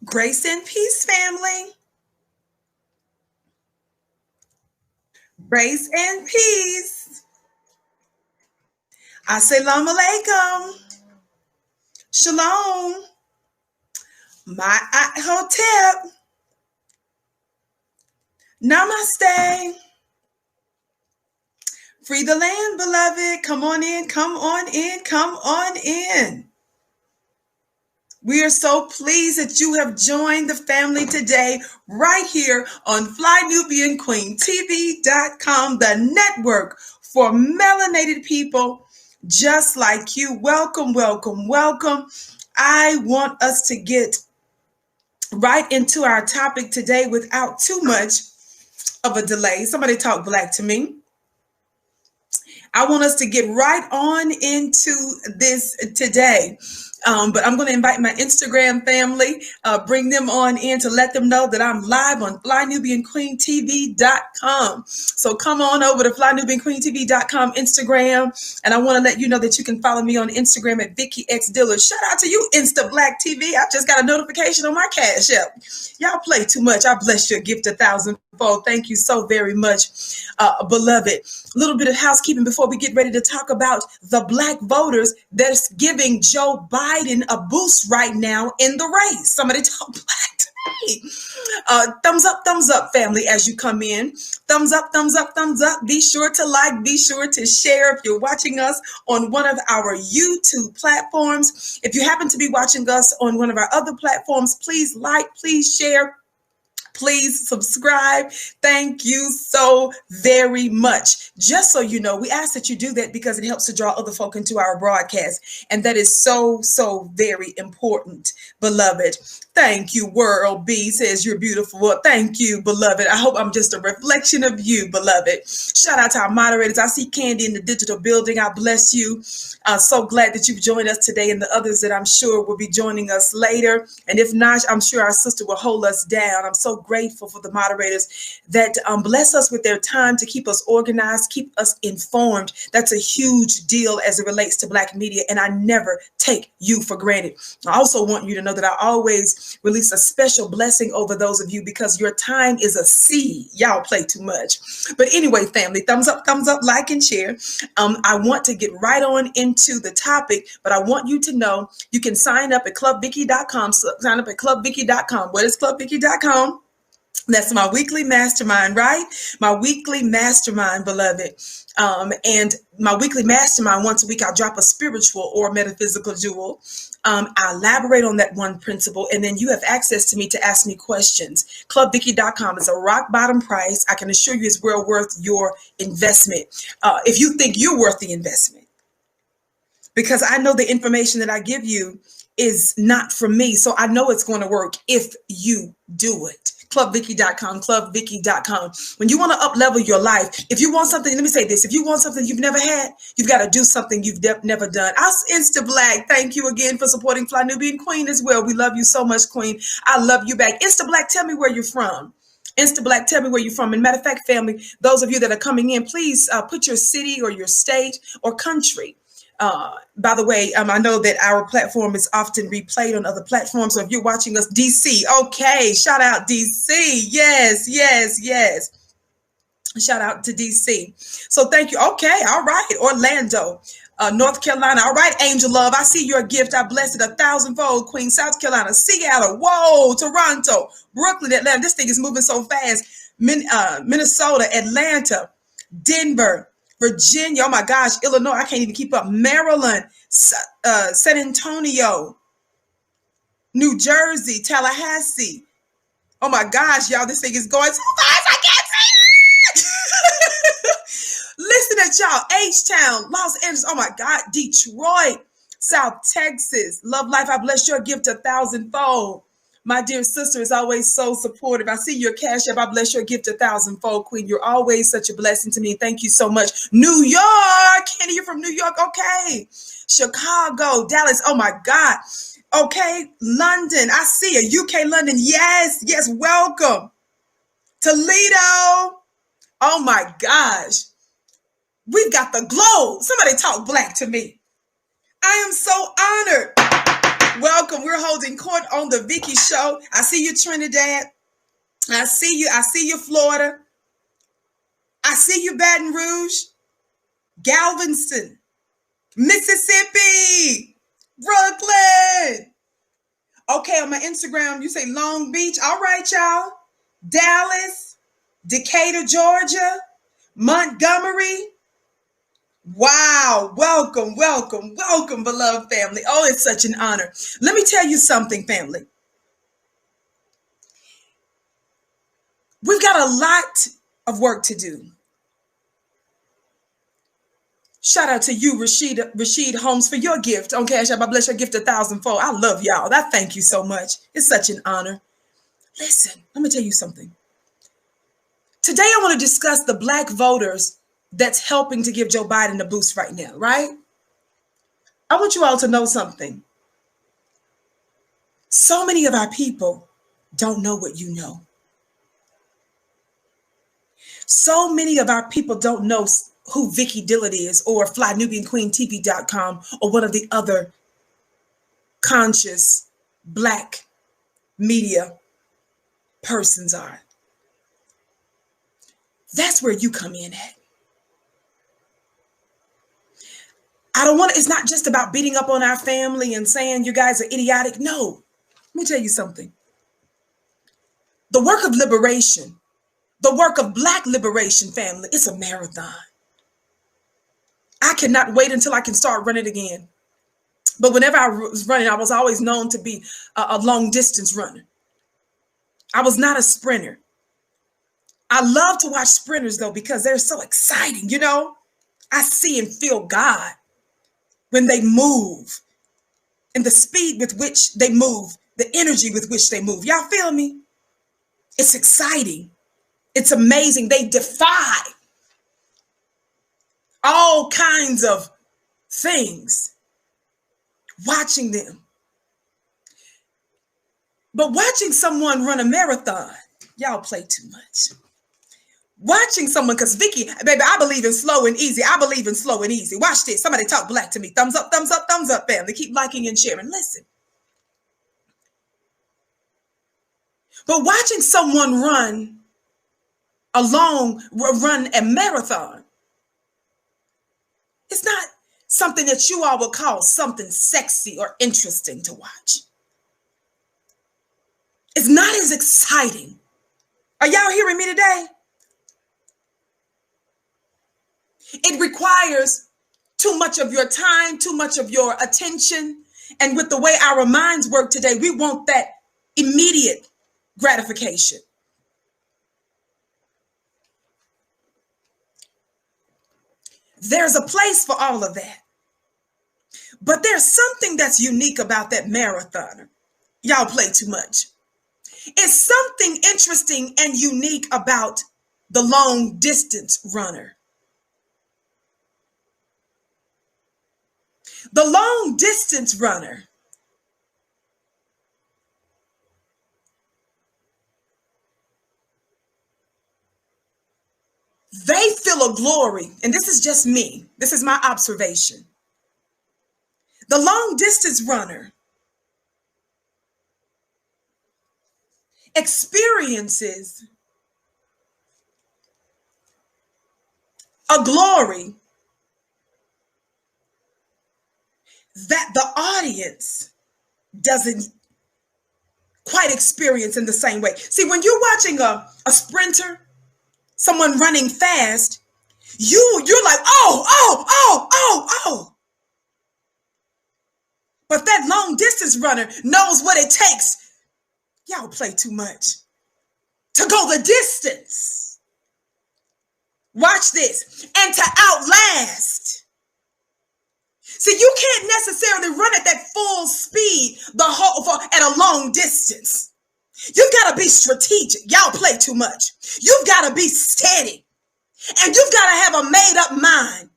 Grace and peace, family. Grace and peace. Assalamu alaikum. Shalom. My hotep. Namaste. Free the land, beloved. Come on in, come on in, come on in. We are so pleased that you have joined the family today, right here on FlyNubianQueenTV.com, the network for melanated people just like you. Welcome, welcome, welcome. I want us to get right into our topic today without too much of a delay. Somebody talk black to me. I want us to get right on into this today. But I'm going to invite my Instagram family, bring them on in to let them know that I'm live on FlyNubianQueenTV.com. So come on over to FlyNubianQueenTV.com Instagram. And I want to let you know that you can follow me on Instagram at Vicky X Dillard. Shout out to you, Insta Black TV. I just got a notification on my Cash App. Y'all play too much. I bless your gift 1,000-fold. Thank you so very much, beloved. A little bit of housekeeping before we get ready to talk about the black voters that's giving Joe Biden a boost right now in the race. Somebody talk black to me. Thumbs up, family, as you come in. Thumbs up, thumbs up, thumbs up. Be sure to like, be sure to share if you're watching us on one of our YouTube platforms. If you happen to be watching us on one of our other platforms, please like, please share. Please subscribe. Thank you so very much. Just so you know, we ask that you do that because it helps to draw other folk into our broadcast. And that is so, so very important, beloved. Thank you, World B says you're beautiful. Well, thank you, beloved. I hope I'm just a reflection of you, beloved. Shout out to our moderators. I see Candy in the digital building. I bless you. So glad that you've joined us today and the others that I'm sure will be joining us later. And if not, I'm sure our sister will hold us down. I'm so grateful for the moderators that bless us with their time to keep us organized, keep us informed. That's a huge deal as it relates to Black media, and I never take you for granted. I also want you to know that I always release a special blessing over those of you because your time is a seed. Y'all play too much. But anyway, family, thumbs up, like and share. I want to get right on into the topic, but I want you to know you can sign up at clubvicky.com. Sign up at clubvicky.com. What is clubvicky.com? That's my weekly mastermind, right? My weekly mastermind, beloved. And my weekly mastermind, once a week, I'll drop a spiritual or metaphysical jewel. I elaborate on that one principle, and then you have access to me to ask me questions. Clubvicky.com is a rock bottom price. I can assure you it's well worth your investment. If you think you're worth the investment, because I know the information that I give you is not from me. So I know it's going to work if you do it. Clubvicky.com, clubvicky.com. When you want to up-level your life, if you want something, let me say this. If you want something you've never had, you've got to do something you've never done. Us Insta Black, thank you again for supporting Fly Nubian Queen as well. We love you so much, Queen. I love you back. Insta Black, tell me where you're from. Insta Black, tell me where you're from. And matter of fact, family, those of you that are coming in, please put your city or your state or country. By the way, I know that our platform is often replayed on other platforms. So if you're watching us, DC, okay, shout out DC. Yes, yes, yes. Shout out to DC. So thank you. Okay, all right. Orlando, North Carolina. All right, Angel Love. I see your gift. I bless it 1,000-fold. Queen, South Carolina, Seattle. Whoa, Toronto, Brooklyn, Atlanta. This thing is moving so fast. Minnesota, Atlanta, Denver, Virginia, oh my gosh, Illinois, I can't even keep up. Maryland, San Antonio, New Jersey, Tallahassee. Oh my gosh, y'all, this thing is going so fast, I can't say it. Listen at y'all, H-Town, Los Angeles, oh my God, Detroit, South Texas. Love life, I bless your gift 1,000-fold. My dear sister is always so supportive. I see your Cash App. I bless your gift 1,000-fold, Queen. You're always such a blessing to me. Thank you so much. New York. Kenny, you're from New York. Okay. Chicago, Dallas. Oh, my God. Okay. London. I see you. UK, London. Yes. Yes. Welcome. Toledo. Oh, my gosh. We've got the globe. Somebody talk black to me. I am so honored Welcome. We're holding court on the Vicky Show. I see you, Trinidad. I see you. I see you, Florida. I see you, Baton Rouge, Galveston, Mississippi, Brooklyn. Okay, on my Instagram, you say Long Beach. All right, y'all. Dallas, Decatur, Georgia, Montgomery. Wow. Welcome, welcome, welcome, beloved family. Oh, it's such an honor. Let me tell you something, family. We've got a lot of work to do. Shout out to you, Rashid Holmes, for your gift on Cash App. I bless your gift 1,000-fold. I love y'all. I thank you so much. It's such an honor. Listen, let me tell you something. Today, I want to discuss the Black voters that's helping to give Joe Biden a boost right now, right? I want you all to know something. So many of our people don't know what you know. So many of our people don't know who Vicky Dillard is, or FlyNubianQueenTV.com, or one of the other conscious Black media persons are. That's where you come in at. It's not just about beating up on our family and saying you guys are idiotic. No, let me tell you something. The work of liberation, the work of Black liberation, family, it's a marathon. I cannot wait until I can start running again. But whenever I was running, I was always known to be a long distance runner. I was not a sprinter. I love to watch sprinters, though, because they're so exciting. You know, I see and feel God when they move, and the speed with which they move, the energy with which they move. Y'all feel me? It's exciting. It's amazing. They defy all kinds of things, watching them. But watching someone run a marathon, y'all play too much. Watching someone, because Vicky, baby, I believe in slow and easy. I believe in slow and easy. Watch this. Somebody talk Black to me. Thumbs up, thumbs up, thumbs up, family. Keep liking and sharing. Listen. But watching someone run a marathon, it's not something that you all would call something sexy or interesting to watch. It's not as exciting. Are y'all hearing me today? It requires too much of your time, too much of your attention. And with the way our minds work today, we want that immediate gratification. There's a place for all of that. But there's something that's unique about that marathoner. Y'all play too much. It's something interesting and unique about the long distance runner. The long distance runner they feel a glory, and this is just me. This is my observation. The long distance runner experiences a glory that the audience doesn't quite experience in the same way. See, when you're watching a sprinter, someone running fast, you're like, oh. But that long distance runner knows what it takes. Y'all play too much. To go the distance. Watch this. And to outlast. See, you can't necessarily run at that full speed at a long distance. You've got to be strategic. Y'all play too much. You've got to be steady. And you've got to have a made up mind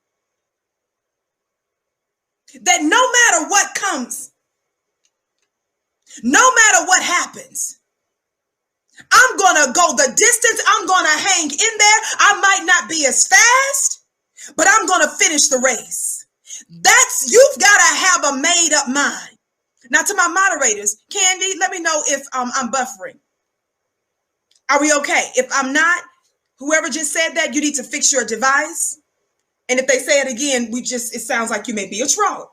that no matter what comes, no matter what happens, I'm going to go the distance. I'm going to hang in there. I might not be as fast, but I'm going to finish the race. You've got to have a made up mind. Now to my moderators, Candy, let me know if I'm buffering. Are we okay? If I'm not, whoever just said that, you need to fix your device. And if they say it again, it sounds like you may be a troll.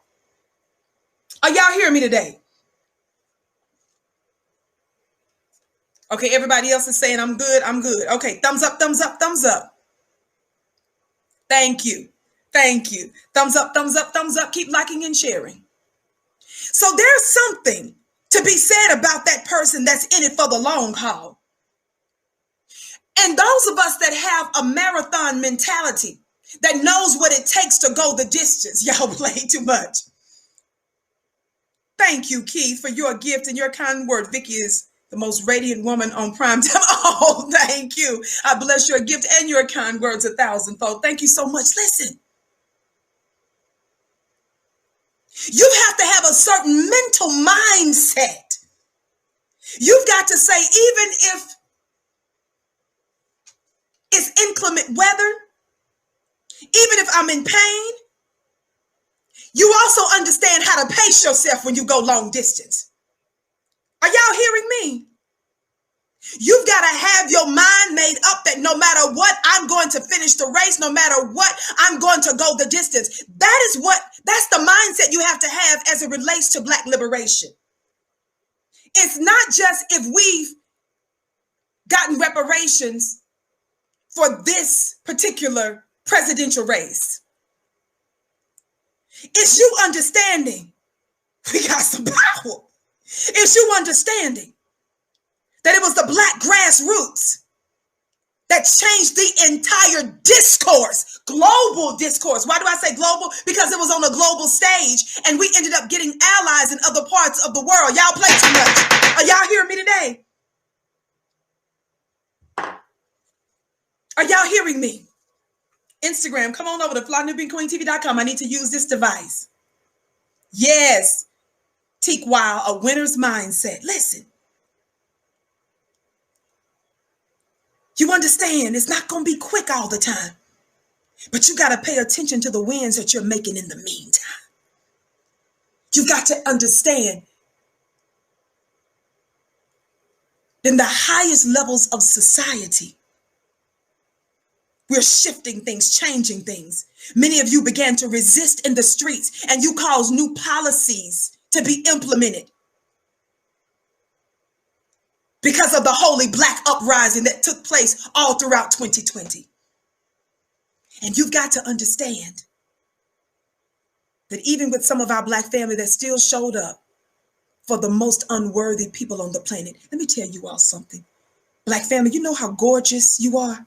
Are y'all hearing me today? Okay, everybody else is saying I'm good, I'm good. Okay, thumbs up, thumbs up, thumbs up. Thank you. Thank you. Thumbs up, thumbs up, thumbs up. Keep liking and sharing. So there's something to be said about that person that's in it for the long haul. And those of us that have a marathon mentality, that knows what it takes to go the distance. Y'all play too much. Thank you, Keith, for your gift and your kind word. Vicky is the most radiant woman on prime time. Oh, thank you. I bless your gift and your kind words 1,000-fold. Thank you so much. Listen, you have to have a certain mental mindset. You've got to say, even if it's inclement weather, even if I'm in pain, you also understand how to pace yourself when you go long distance. Are y'all hearing me? You've got to have your mind made up that no matter what, I'm going to finish the race. No matter what, I'm going to go the distance. That's the mindset you have to have as it relates to Black liberation. It's not just if we've gotten reparations for this particular presidential race. It's you understanding we got some power. It's you understanding that it was the Black grassroots that changed the entire discourse, global discourse. Why do I say global? Because it was on a global stage and we ended up getting allies in other parts of the world. Y'all play too much. Are y'all hearing me today? Are y'all hearing me? Instagram, come on over to flynewbeanqueentv.com. I need to use this device. Yes. Teak Wild, a winner's mindset. Listen. You understand it's not going to be quick all the time. But you got to pay attention to the wins that you're making in the meantime. You got to understand in the highest levels of society, we're shifting things, changing things. Many of you began to resist in the streets and you caused new policies to be implemented because of the holy Black uprising that took place all throughout 2020. And you've got to understand that even with some of our Black family that still showed up for the most unworthy people on the planet, let me tell you all something. Black family, you know how gorgeous you are,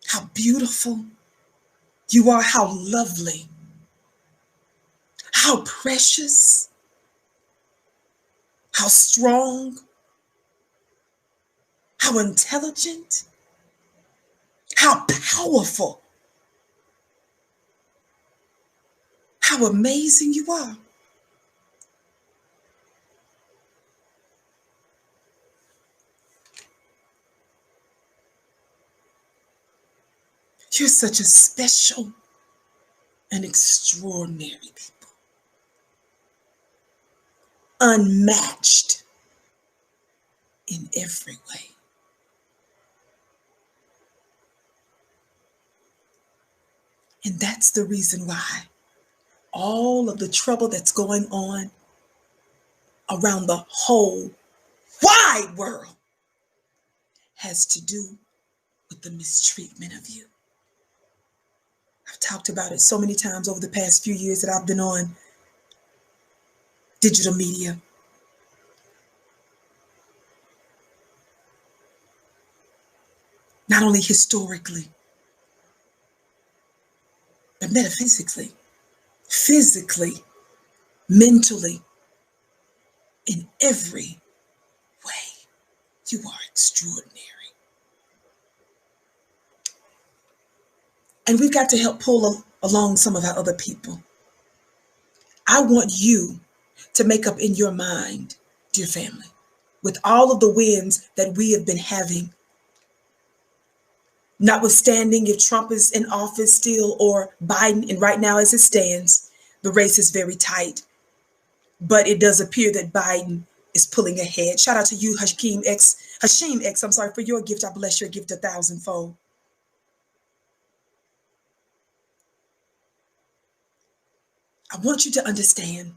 how beautiful you are, how lovely, how precious, how strong, how intelligent, how powerful, how amazing you are. You're such a special and extraordinary people. Unmatched in every way. And that's the reason why all of the trouble that's going on around the whole wide world has to do with the mistreatment of you. I've talked about it so many times over the past few years that I've been on digital media. Not only historically, but metaphysically, physically, mentally, in every way. You are extraordinary. And we've got to help pull along some of our other people. I want you to make up in your mind, dear family, with all of the wins that we have been having, notwithstanding if Trump is in office still or Biden, and right now as it stands, the race is very tight. but it does appear that Biden is pulling ahead. Shout out to you, Hashim X, I'm sorry, for your gift. I bless your gift 1,000-fold. I want you to understand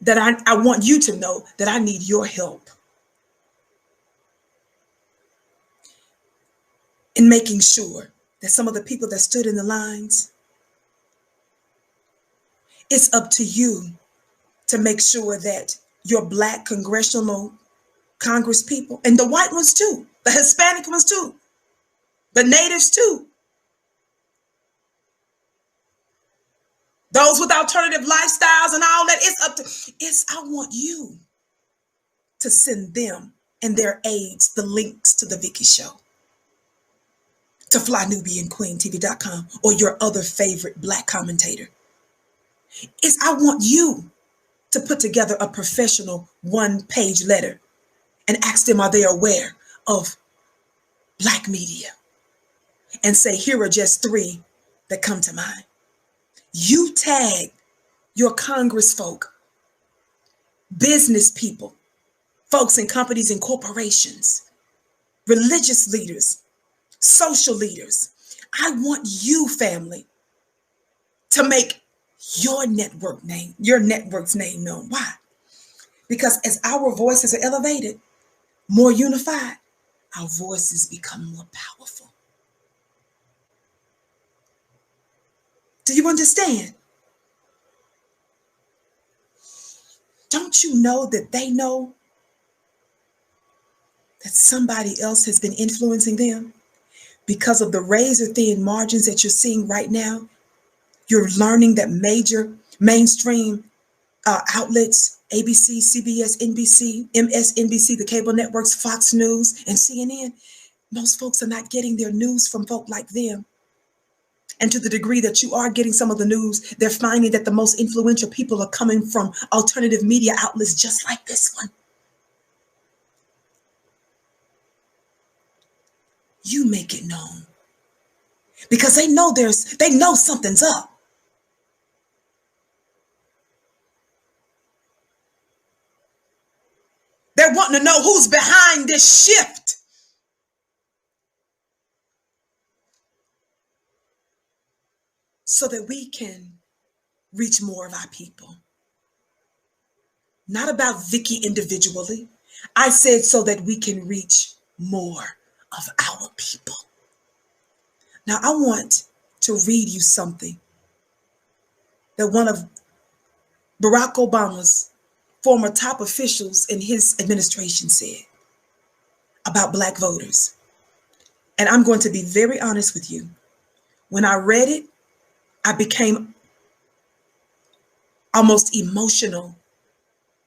that I want you to know that I need your help in making sure that some of the people that stood in the lines, it's up to you to make sure that your Black congressional Congress people, and the white ones too, the Hispanic ones too, the natives too, those with alternative lifestyles and all that, I want you to send them and their aides the links to the Vicky Show, to FlyNubianQueenTV.com or your other favorite Black commentator. I want you to put together a professional one-page letter and ask them, are they aware of Black media? And say, here are just 3 that come to mind. You tag your Congress folk, business people, folks in companies and corporations, religious leaders, social leaders. I want you, family, to make your network's name known. Why? Because as our voices are elevated, more unified, our voices become more powerful. Do you understand? Don't you know that they know that somebody else has been influencing them? Because of the razor thin margins that you're seeing right now, you're learning that major mainstream outlets, ABC, CBS, NBC, MSNBC, the cable networks, Fox News, and CNN, most folks are not getting their news from folk like them. And to the degree that you are getting some of the news, they're finding that the most influential people are coming from alternative media outlets just like this one. You make it known. Because they know something's up. They're wanting to know who's behind this shift. So that we can reach more of our people. Not about Vicky individually. I said so that we can reach more of our people. Now I want to read you something that one of Barack Obama's former top officials in his administration said about Black voters. And I'm going to be very honest with you. When I read it, I became almost emotional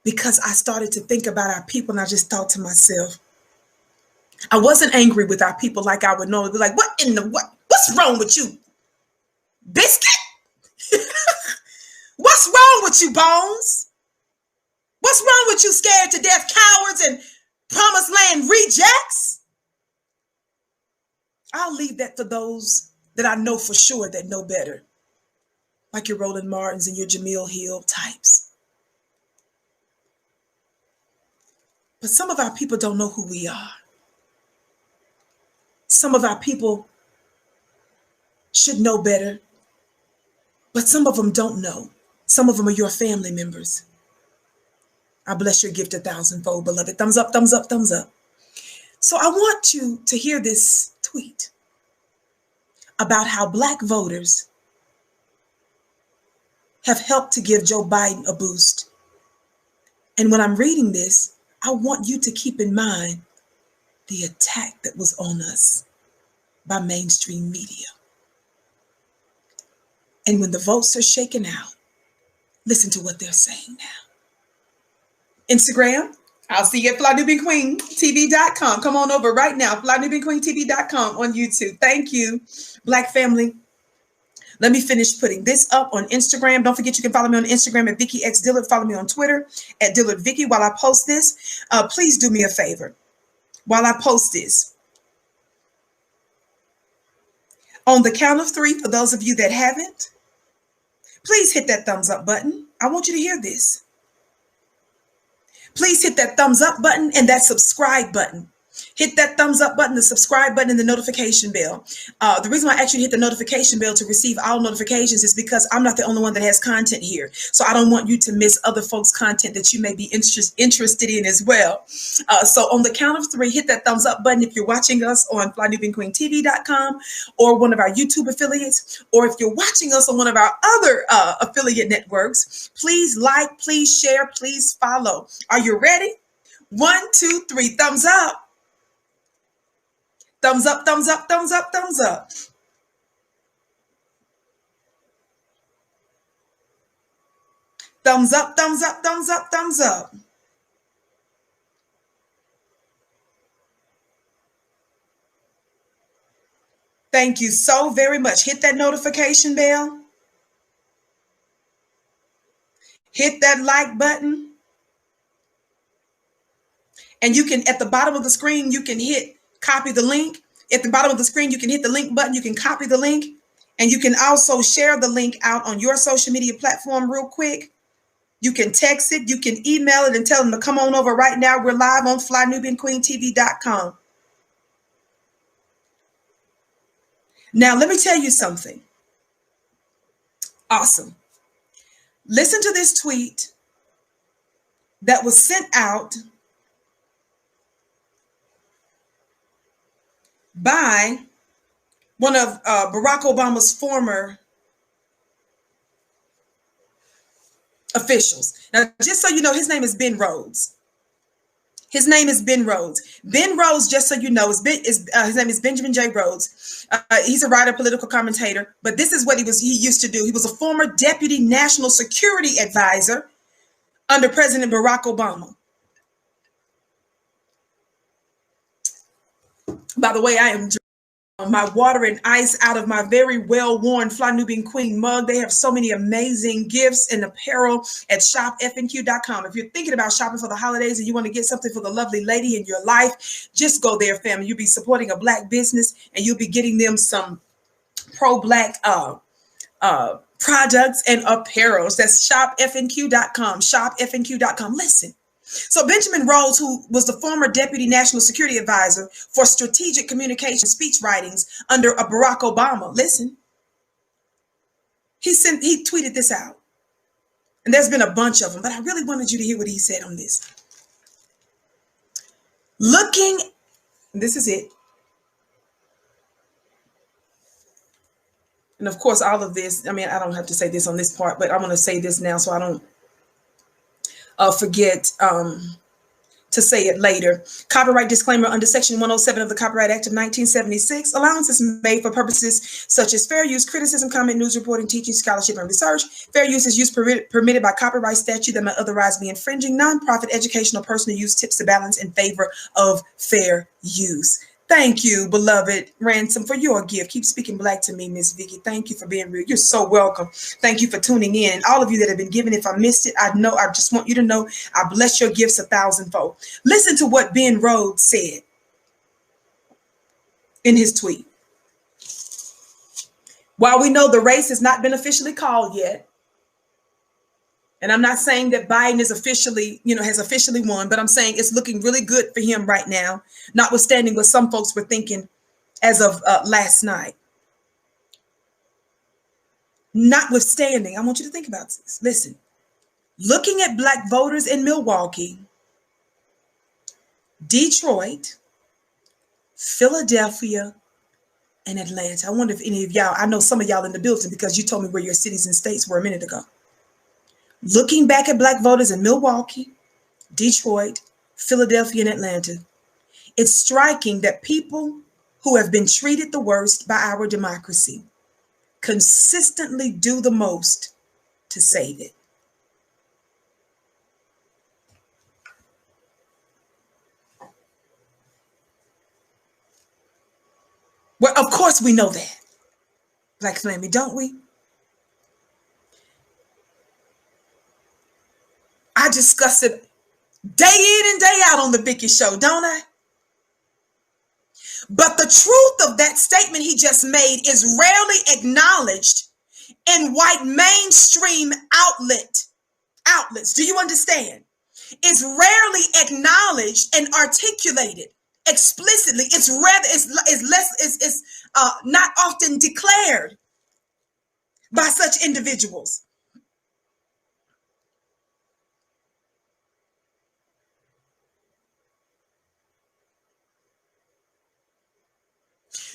because I started to think about our people, and I just thought to myself, I wasn't angry with our people like I would normally be like, what's wrong with you, biscuit? What's wrong with you, Bones? What's wrong with you, scared to death cowards and promised land rejects? I'll leave that to those that I know for sure that know better, like your Roland Martins and your Jamil Hill types. But some of our people don't know who we are. Some of our people should know better, but some of them don't know. Some of them are your family members. I bless your gift 1,000-fold, beloved. Thumbs up, thumbs up, thumbs up. So I want you to hear this tweet about how Black voters have helped to give Joe Biden a boost. And when I'm reading this, I want you to keep in mind the attack that was on us by mainstream media. And when the votes are shaken out, listen to what they're saying now. Instagram, I'll see you at FlyNubianQueenTV.com. Come on over right now, FlyNubianQueenTV.com on YouTube. Thank you, Black family. Let me finish putting this up on Instagram. Don't forget you can follow me on Instagram at Vicky X Dillard. Follow me on Twitter at Dillard Vicky. While I post this, please do me a favor. While I post this, on the count of 3, for those of you that haven't, Please hit that thumbs up button. I want you to hear this. Please hit that thumbs up button and that subscribe button. Hit that thumbs up button, the subscribe button, and the notification bell. The reason why I actually hit the notification bell to receive all notifications is because I'm not the only one that has content here. So I don't want you to miss other folks' content that you may be interested in as well. So on the count of 3, hit that thumbs up button if you're watching us on FlyNewBeingQueenTV.com or one of our YouTube affiliates, or if you're watching us on one of our other affiliate networks. Please like, please share, please follow. Are you ready? 1, 2, 3, thumbs up. Thumbs up, thumbs up, thumbs up, thumbs up. Thumbs up, thumbs up, thumbs up, thumbs up. Thank you so very much. Hit that notification bell. Hit that like button. And you can, at the bottom of the screen, you can hit copy the link. At the bottom of the screen, you can hit the link button. You can copy the link. And you can also share the link out on your social media platform real quick. You can text it. You can email it and tell them to come on over right now. We're live on FlyNewBeingQueenTV.com. Now, let me tell you something. Awesome. Listen to this tweet that was sent out by one of Barack Obama's former officials. Now, just so you know, his name is Ben Rhodes. His name is Ben Rhodes. Ben Rhodes, just so you know, his name is Benjamin J. Rhodes. He's a writer, political commentator, but this is what he used to do. He was a former deputy national security advisor under President Barack Obama. By the way, I am drinking my water and ice out of my very well-worn Fly New Being Queen mug. They have so many amazing gifts and apparel at shopfnq.com. If you're thinking about shopping for the holidays and you want to get something for the lovely lady in your life, just go there, family. You'll be supporting a Black business and you'll be getting them some pro-Black products and apparels. That's shopfnq.com, shopfnq.com. Listen. So Benjamin Rhodes, who was the former deputy national security advisor for strategic communication speech writings under Barack Obama, listen, he tweeted this out. And there's been a bunch of them, but I really wanted you to hear what he said on this. This is it. And of course, all of this, I mean, I don't have to say this on this part, but I want to say this now so I don't forget to say it later. Copyright disclaimer: under Section 107 of the Copyright Act of 1976, allowance is made for purposes such as fair use, criticism, comment, news reporting, teaching, scholarship, and research. Fair use is use permitted by copyright statute that may otherwise be infringing. Nonprofit, educational, personal use tips the balance in favor of fair use. Thank you, beloved Ransom, for your gift. Keep speaking Black to me, Miss Vicky. Thank you for being real. You're so welcome. Thank you for tuning in. All of you that have been giving, if I missed it, I just want you to know I bless your gifts 1,000-fold. Listen to what Ben Rhodes said in his tweet. While we know the race has not been officially called yet, and I'm not saying that Biden is has officially won, but I'm saying it's looking really good for him right now, notwithstanding what some folks were thinking as of last night. Notwithstanding, I want you to think about this. Listen, looking at Black voters in Milwaukee, Detroit, Philadelphia, and Atlanta. I wonder if any of y'all, I know some of y'all in the building because you told me where your cities and states were a minute ago. Looking back at Black voters in Milwaukee, Detroit, Philadelphia, and Atlanta, it's striking that people who have been treated the worst by our democracy consistently do the most to save it. Well, of course we know that, Black family, don't we? I discuss it day in and day out on the Vicky Show, don't I? But the truth of that statement he just made is rarely acknowledged in white mainstream outlets, do you understand, is rarely acknowledged and articulated explicitly. It's not often declared by such individuals.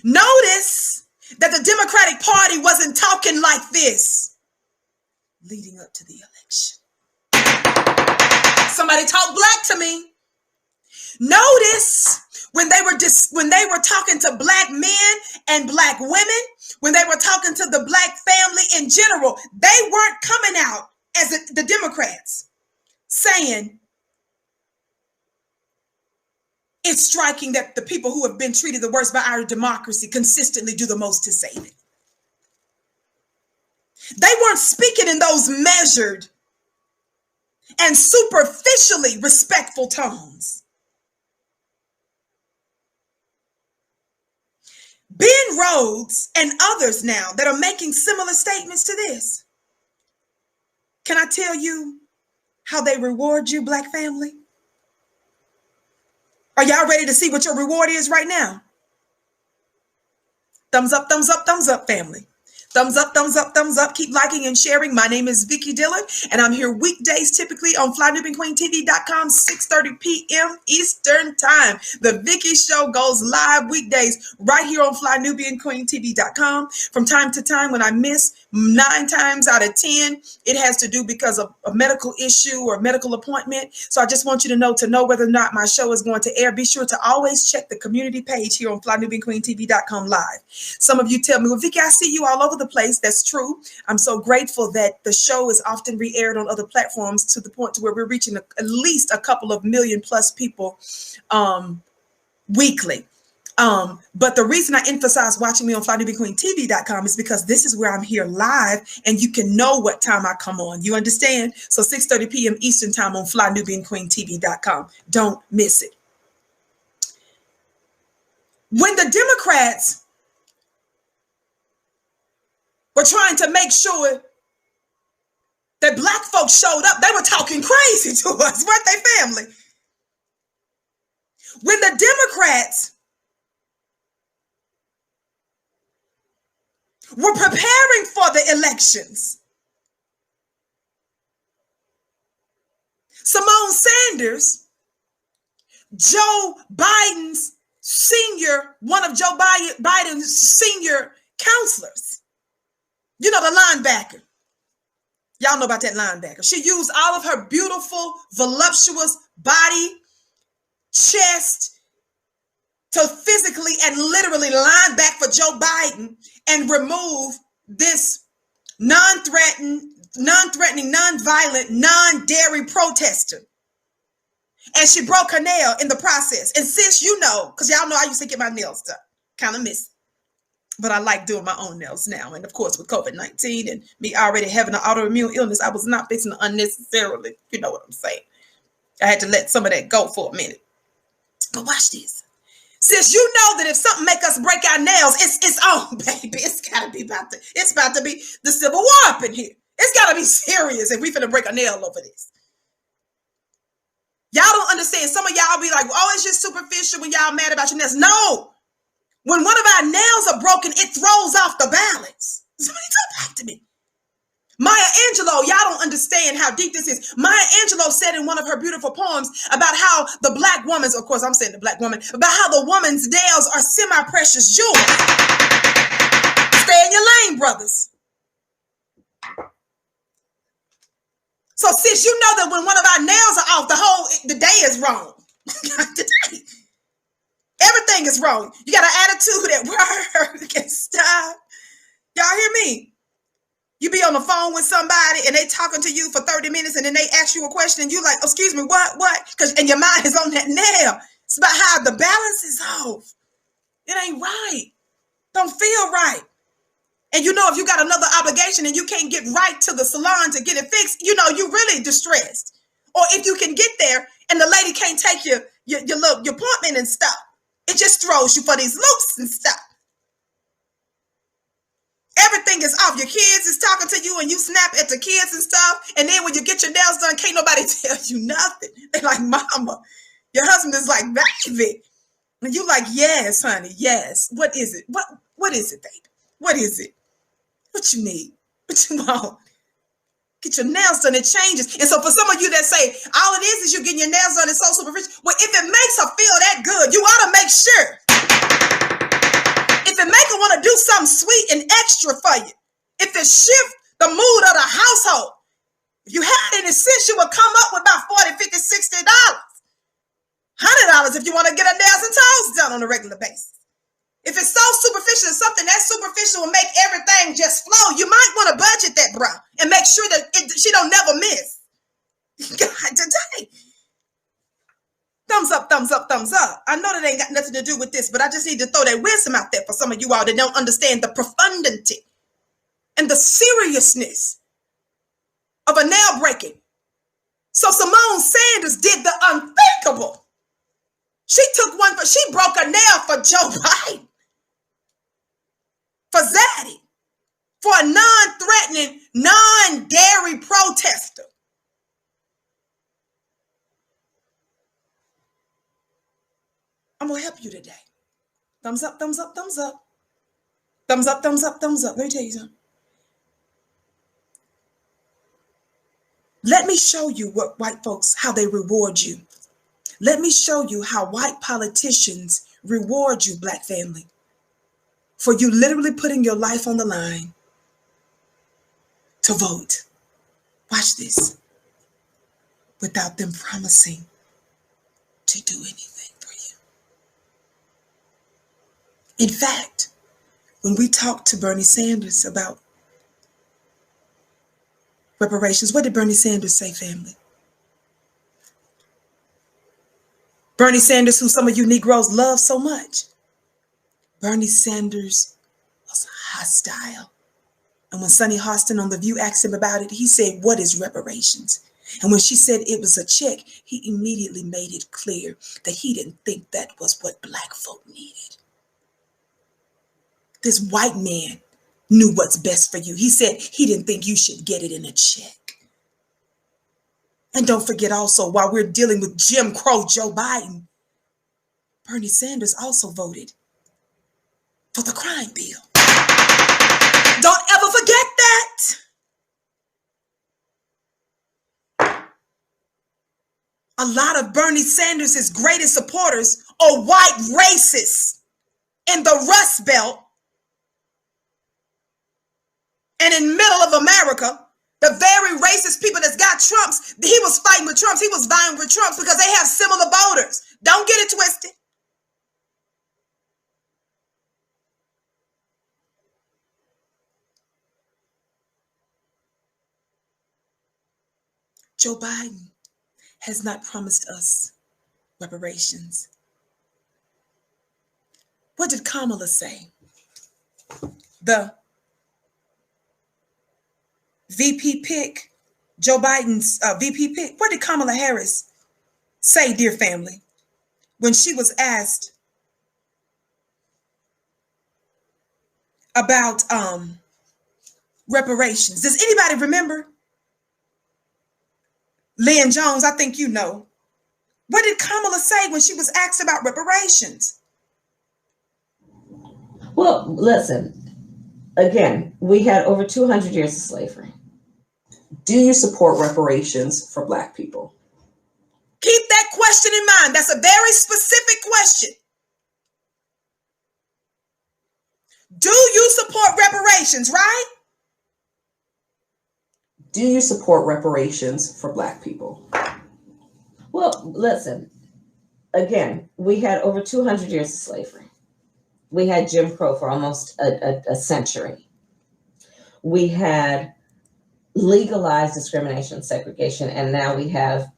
Notice that the Democratic Party wasn't talking like this leading up to the election. Somebody talk black to me. Notice when they were talking to black men and black women, when they were talking to the black family in general, they weren't coming out as the Democrats saying, it's striking that the people who have been treated the worst by our democracy consistently do the most to save it. They weren't speaking in those measured and superficially respectful tones. Ben Rhodes and others now that are making similar statements to this. Can I tell you how they reward you, black family? Are y'all ready to see what your reward is right now? Thumbs up, thumbs up, thumbs up, family. Thumbs up, thumbs up, thumbs up. Keep liking and sharing. My name is Vicki Dillon, and I'm here weekdays, typically on FlyNubianQueenTV.com, 6:30 p.m. Eastern Time. The Vicki Show goes live weekdays right here on FlyNubianQueenTV.com. From time to time, when I miss, 9 times out of 10, it has to do because of a medical issue or medical appointment. So I just want you to know whether or not my show is going to air. Be sure to always check the community page here on FlyNubianQueenTV.com live. Some of you tell me, well, Vicki, I see you all over the place. That's true. I'm so grateful that the show is often re-aired on other platforms to the point to where we're reaching at least a couple of million plus people weekly. But the reason I emphasize watching me on FlyNubianQueenTV.com is because this is where I'm here live and you can know what time I come on. You understand? So 6:30 p.m. Eastern Time on FlyNubianQueenTV.com. Don't miss it. When the Democrats were trying to make sure that black folks showed up, they were talking crazy to us, weren't they, family? When the Democrats were preparing for the elections, Simone Sanders, Joe Biden's one of Joe Biden's senior counselors, you know, the linebacker. Y'all know about that linebacker. She used all of her beautiful, voluptuous body, chest, to physically and literally line back for Joe Biden and remove this non-threatening, non-violent, non-dairy protester. And she broke her nail in the process. And sis, you know, because y'all know I used to get my nails done. Kind of miss it. But I like doing my own nails now. And of course, with COVID-19 and me already having an autoimmune illness, I was not fixing to unnecessarily, you know what I'm saying. I had to let some of that go for a minute. But watch this. Sis, you know that if something make us break our nails, it's on, baby. It's about to be the Civil War up in here. It's got to be serious if we finna break a nail over this. Y'all don't understand. Some of y'all be like, oh, it's just superficial when y'all mad about your nails. No. When one of our nails are broken, it throws off the balance. Somebody talk back to me. Maya Angelou, y'all don't understand how deep this is. Maya Angelou said in one of her beautiful poems about how the black woman's, of course I'm saying the black woman, about how the woman's nails are semi-precious jewels. Stay in your lane, brothers. So sis, you know that when one of our nails are off, the day is wrong. Today. Everything is wrong. You got an attitude at work and stuff. Y'all hear me? You be on the phone with somebody and they talking to you for 30 minutes and then they ask you a question and you like, excuse me, what? And your mind is on that nail. It's about how the balance is off. It ain't right. Don't feel right. And you know, if you got another obligation and you can't get right to the salon to get it fixed, you know, you really distressed. Or if you can get there and the lady can't take your appointment and stuff, it just throws you for these loops and stuff. Everything is off. Your kids is talking to you and you snap at the kids and stuff. And then when you get your nails done, can't nobody tell you nothing. They're like, mama. Your husband is like, baby. And you like, yes, honey, yes. What is it? What is it, baby? What is it? What you need? What you want? Get your nails done, it changes. And so for some of you that say, all it is you getting your nails done, it's so superficial. Well, if it makes her feel that good, you ought to make sure. If it make her want to do something sweet and extra for you, if it shift the mood of the household, if you had any sense, you would come up with about $40, $50, $60. $100 if you want to get her nails and toes done on a regular basis. If it's so superficial, something that superficial will make everything just flow, you might want to budget that, bro, and make sure that she don't never miss. God, today. Thumbs up, thumbs up, thumbs up. I know that ain't got nothing to do with this, but I just need to throw that wisdom out there for some of you all that don't understand the profundity and the seriousness of a nail breaking. So Simone Sanders did the unthinkable. She broke a nail for Joe Biden, for Zaddy, for a non-threatening, non-dairy protester. I'm going to help you today. Thumbs up, thumbs up, thumbs up. Thumbs up, thumbs up, thumbs up. Let me tell you something. Let me show you what white folks, how they reward you. Let me show you how white politicians reward you, black family, for you literally putting your life on the line to vote. Watch this. Without them promising to do anything for you. In fact, when we talked to Bernie Sanders about reparations, what did Bernie Sanders say, family? Bernie Sanders, who some of you Negroes love so much. Bernie Sanders was hostile. And when Sonny Hostin on The View asked him about it, he said, what is reparations? And when she said it was a check, he immediately made it clear that he didn't think that was what black folk needed. This white man knew what's best for you. He said he didn't think you should get it in a check. And don't forget also, while we're dealing with Jim Crow Joe Biden, Bernie Sanders also voted for the crime bill. Don't ever forget that. A lot of Bernie Sanders' greatest supporters are white racists in the Rust Belt and in middle of America. The very racist people that's got Trumps, he was fighting with Trumps. He was vying with Trumps because they have similar voters. Don't get it twisted. Joe Biden has not promised us reparations. What did Kamala say? The VP pick, Joe Biden's VP pick. What did Kamala Harris say, dear family, when she was asked about reparations? Does anybody remember? Lynn Jones, I think you know. What did Kamala say when she was asked about reparations? Well, listen, again, we had over 200 years of slavery. Do you support reparations for black people? Keep that question in mind. That's a very specific question. Do you support reparations, right? Do you support reparations for black people? Well, listen, again, we had over 200 years of slavery. We had Jim Crow for almost a century. We had legalized discrimination and segregation, and now we have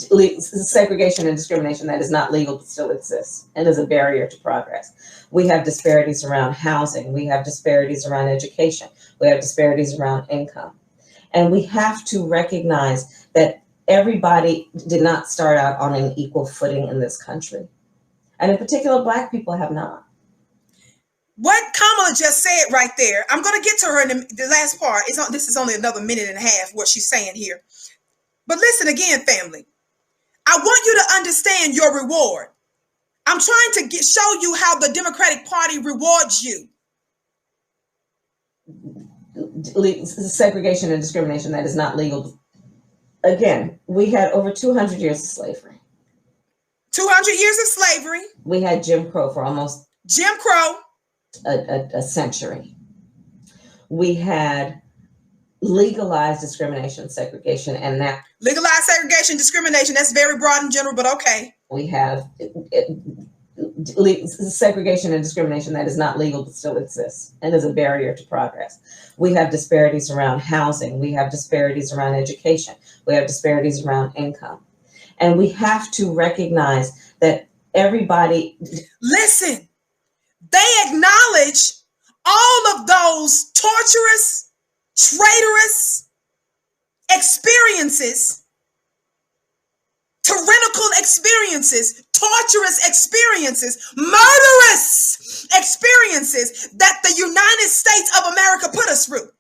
segregation and discrimination that is not legal but still exists and is a barrier to progress. We have disparities around housing. We have disparities around education. We have disparities around income. And we have to recognize that everybody did not start out on an equal footing in this country. And in particular, black people have not. What Kamala just said right there, I'm going to get to her in the last part. This is only another minute and a half, what she's saying here. But listen again, family. I want you to understand your reward. I'm trying to show you how the Democratic Party rewards you. Segregation and discrimination that is not legal. Again, we had over 200 years of slavery. 200 years of slavery. We had Jim Crow for almost a century. We had legalized discrimination, segregation, and now legalized segregation, discrimination. That's very broad and general, but okay. We have segregation and discrimination that is not legal but still exists and is a barrier to progress. We have disparities around housing. We have disparities around education. We have disparities around income. And we have to recognize that everybody... Listen, they acknowledge all of those torturous, traitorous experiences, tyrannical experiences, torturous experiences, murderous experiences that the United States of America put us through.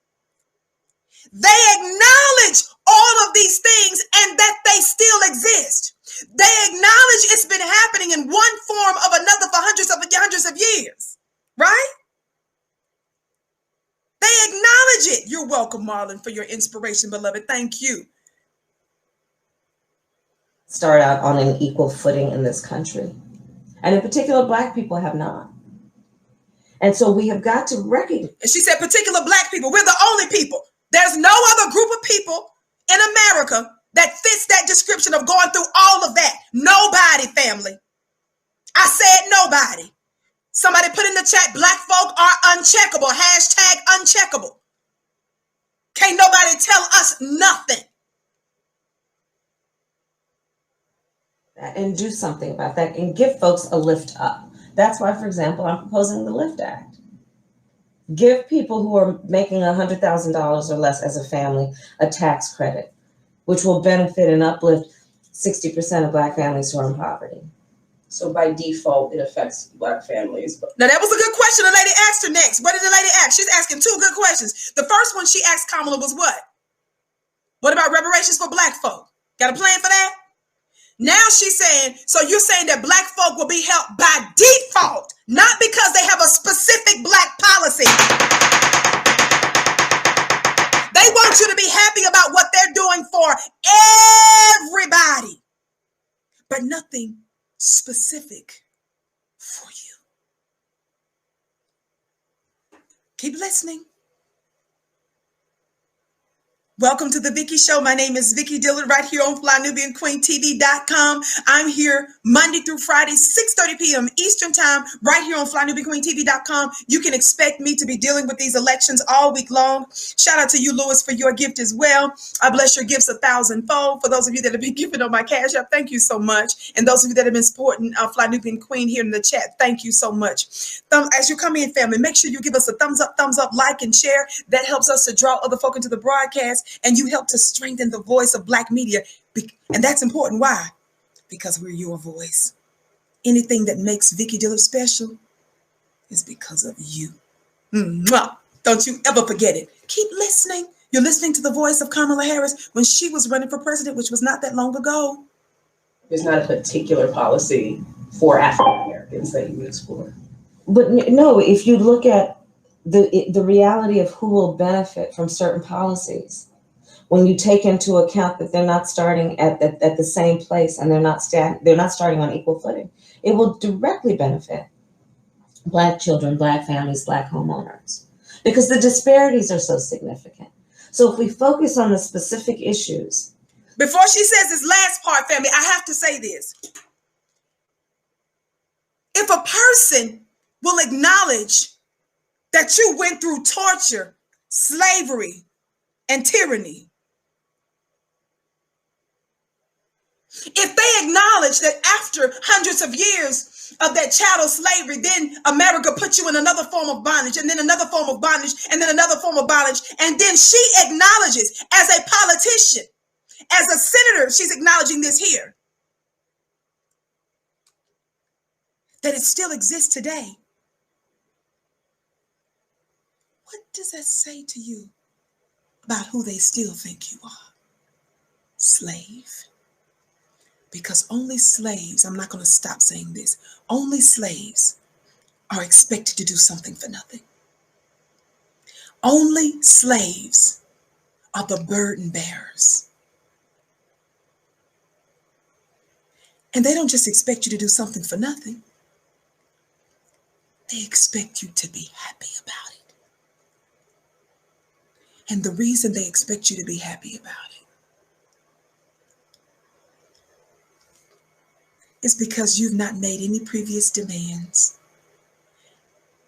They acknowledge all of these things and that they still exist. They acknowledge it's been happening in one form or another for hundreds of years, right? They acknowledge it. You're welcome, Marlon, for your inspiration, beloved. Thank you. Start out on an equal footing in this country. And in particular, Black people have not. And so we have got to recognize. And she said, particular Black people, we're the only people. There's no other group of people in America that fits that description of going through all of that. Nobody, family. I said nobody. Somebody put in the chat, Black folk are uncheckable. Hashtag uncheckable. Can't nobody tell us nothing. And do something about that and give folks a lift up. That's why, for example, I'm proposing the Lift Act. Give people who are making $100,000 or less as a family a tax credit, which will benefit and uplift 60% of Black families who are in poverty. So by default, it affects Black families. Now, that was a good question the lady asked her next. What did the lady ask? She's asking two good questions. The first one she asked Kamala was what? What about reparations for Black folk? Got a plan for that? Now she's saying, so you're saying that Black folk will be helped by default, not because they have a specific Black policy. They want you to be happy about what they're doing for everybody, but nothing specific for you. Keep listening. Welcome to the Vicky Show. My name is Vicky Dillard right here on FlyNubianQueenTV.com. I'm here Monday through Friday, 6:30 p.m. Eastern Time, right here on FlyNubianQueenTV.com. You can expect me to be dealing with these elections all week long. Shout out to you, Lewis, for your gift as well. I bless your gifts 1,000-fold. For those of you that have been giving on my Cash App, thank you so much. And those of you that have been supporting Fly Nubian Queen here in the chat, thank you so much. As you come in, family, make sure you give us a thumbs up, like, and share. That helps us to draw other folk into the broadcast. And you help to strengthen the voice of Black media. And that's important. Why? Because we're your voice. Anything that makes Vicky Dillard special is because of you. Mwah. Don't you ever forget it. Keep listening. You're listening to the voice of Kamala Harris when she was running for president, which was not that long ago. There's not a particular policy for African Americans that you would explore. But no, if you look at the reality of who will benefit from certain policies, when you take into account that they're not starting at the same place and they're not starting on equal footing, it will directly benefit Black children, Black families, Black homeowners, because the disparities are so significant. So if we focus on the specific issues. Before she says this last part, family, I have to say this. If a person will acknowledge that you went through torture, slavery, and tyranny, if they acknowledge that after hundreds of years of that chattel slavery, then America put you in another form of bondage, and then another form of bondage, and then another form of bondage, and then she acknowledges as a politician, as a senator, she's acknowledging this here, that it still exists today. does that say to you about who they still think you are? Slave. Because only slaves, I'm not going to stop saying this, only slaves are expected to do something for nothing. Only slaves are the burden bearers. And they don't just expect you to do something for nothing. They expect you to be happy about it. And the reason they expect you to be happy about it is because you've not made any previous demands.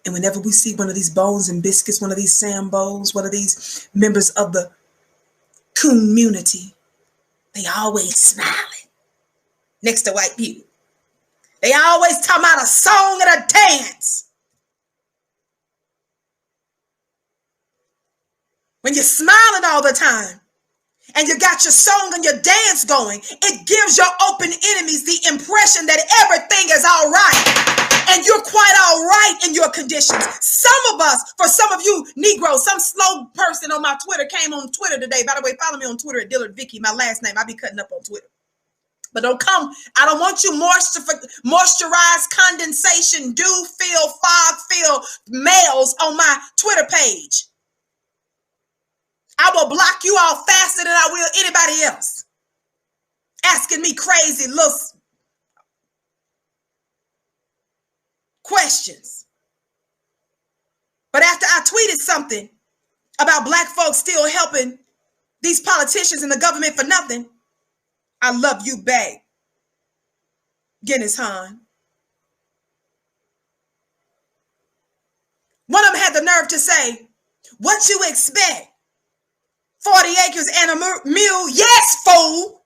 And whenever we see one of these bones and biscuits, one of these Sambos, one of these members of the community, they always smiling next to white people. They always talking about a song and a dance. When you're smiling all the time and you got your song and your dance going, it gives your open enemies the impression that everything is all right. And you're quite all right in your conditions. Some of us, for some of you Negroes, some slow person on my Twitter came on Twitter today. By the way, follow me on Twitter at Dillard Vicky, my last name. I be cutting up on Twitter. But don't come. I don't want you moisturized condensation, dew filled, fog filled males on my Twitter page. I will block you all faster than I will anybody else. Asking me crazy little questions. But after I tweeted something about black folks still helping these politicians and the government for nothing, I love you back, Guinness Hahn. One of them had the nerve to say, what you expect? 40 acres and a mule? Yes, fool.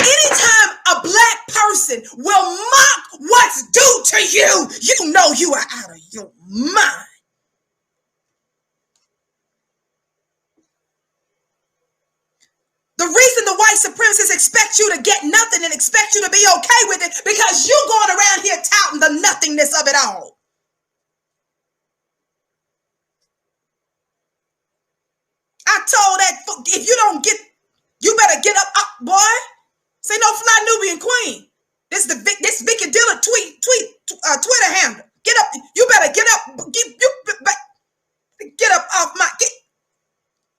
Anytime a black person will mock what's due to you, you know you are out of your mind. The reason the white supremacists expect you to get nothing and expect you to be okay with it because you're going around here touting the nothingness of it all. I told that if you don't get, you better get up, boy. Say no fly Nubian queen. This Vicky Dillard Twitter handle. Get up. You better get up. Get up off my.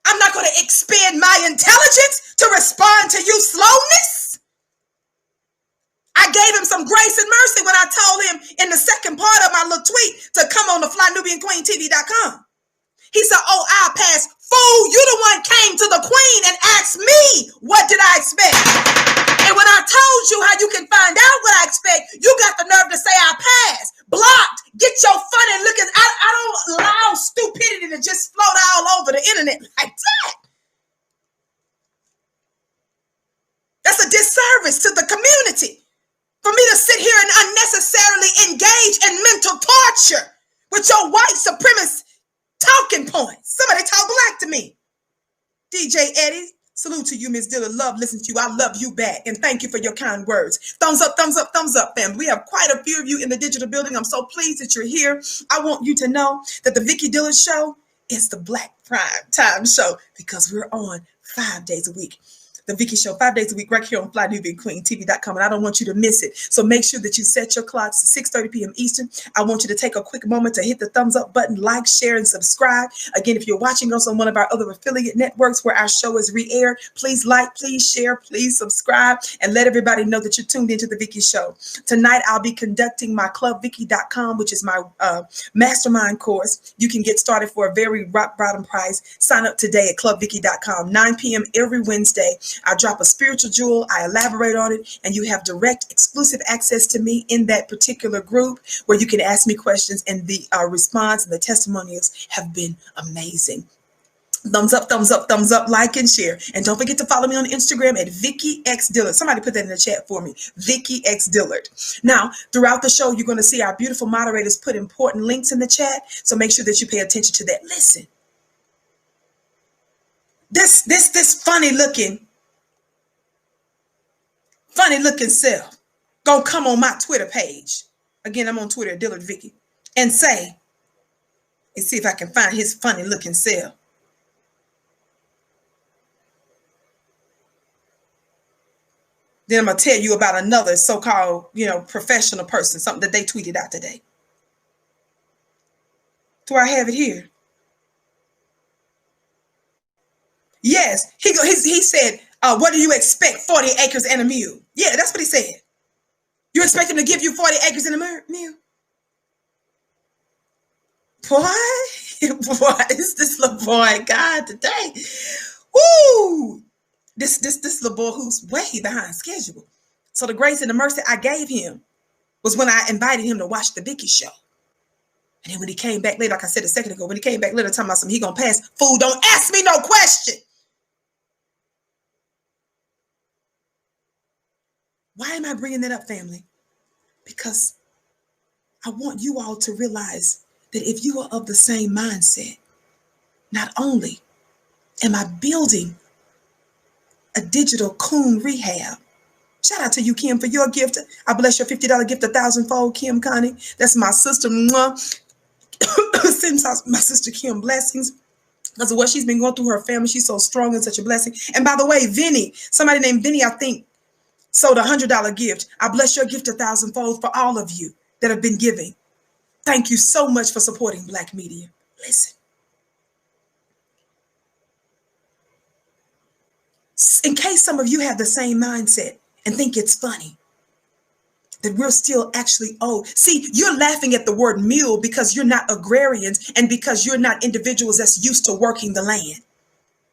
I'm not going to expend my intelligence to respond to you slowness. I gave him some grace and mercy when I told him in the second part of my little tweet to come on the flynubianqueentv.com. He said, oh, I'll pass. Fool, you the one came to the queen and asked me, what did I expect? And when I told you how you can find out what I expect, you got the nerve to say I pass. Blocked. Get your funny looking. I don't allow stupidity to just float all over the internet like that. That's a disservice to the community. For me to sit here and unnecessarily engage in mental torture with your white supremacist talking points. Somebody talk black to me. DJ Eddie, salute to you, Miss Dillard. Love listening to you. I love you back. And thank you for your kind words. Thumbs up, thumbs up, thumbs up, fam. We have quite a few of you in the digital building. I'm so pleased that you're here. I want you to know that the Vicky Dillard Show is the Black Prime Time Show because we're on 5 days a week. The Vicky Show 5 days a week right here on flynubianqueentv.com, and I don't want you to miss it. So make sure that you set your clocks to 6:30 p.m. Eastern. I want you to take a quick moment to hit the thumbs up button, like, share, and subscribe. Again, if you're watching us on one of our other affiliate networks where our show is re-aired, please like, please share, please subscribe, and let everybody know that you're tuned into the Vicky Show. Tonight, I'll be conducting my clubvicky.com, which is my mastermind course. You can get started for a very rock bottom price. Sign up today at clubvicky.com, 9 p.m. every Wednesday. I drop a spiritual jewel, I elaborate on it, and you have direct exclusive access to me in that particular group where you can ask me questions, and the response and the testimonials have been amazing. Thumbs up, thumbs up, thumbs up, like and share. And don't forget to follow me on Instagram at Vicky X Dillard. Somebody put that in the chat for me, Vicky X Dillard. Now, throughout the show, you're going to see our beautiful moderators put important links in the chat, so make sure that you pay attention to that. Listen, this funny looking self gonna come on my Twitter page. Again, I'm on Twitter at Dillard Vicky and say, Let's see if I can find his funny looking self. Then I'm going to tell you about another so-called, professional person, something that they tweeted out today. Do I have it here? Yes. He said, what do you expect? 40 acres and a mule. Yeah, that's what he said. You expect him to give you 40 acres and a mule? Boy, is this little boy God today? Woo! This little boy who's way behind schedule. So the grace and the mercy I gave him was when I invited him to watch the Vicky show. And then when he came back later, like I said a second ago, when he came back later talking about something, he gonna pass. Fool, don't ask me no question. Why am I bringing that up, family? Because I want you all to realize that if you are of the same mindset, not only am I building a digital coon rehab. Shout out to you, Kim, for your gift. I bless your $50 gift 1,000-fold, Kim Connie. That's my sister. Sends my sister Kim blessings because of what she's been going through her family. She's so strong and such a blessing. And by the way, Vinny, somebody named Vinny, I think, sold a $100 gift. I bless your gift 1,000-fold for all of you that have been giving. Thank you so much for supporting Black media. Listen. In case some of you have the same mindset and think it's funny that we're still actually old. See, you're laughing at the word mule because you're not agrarians and because you're not individuals that's used to working the land.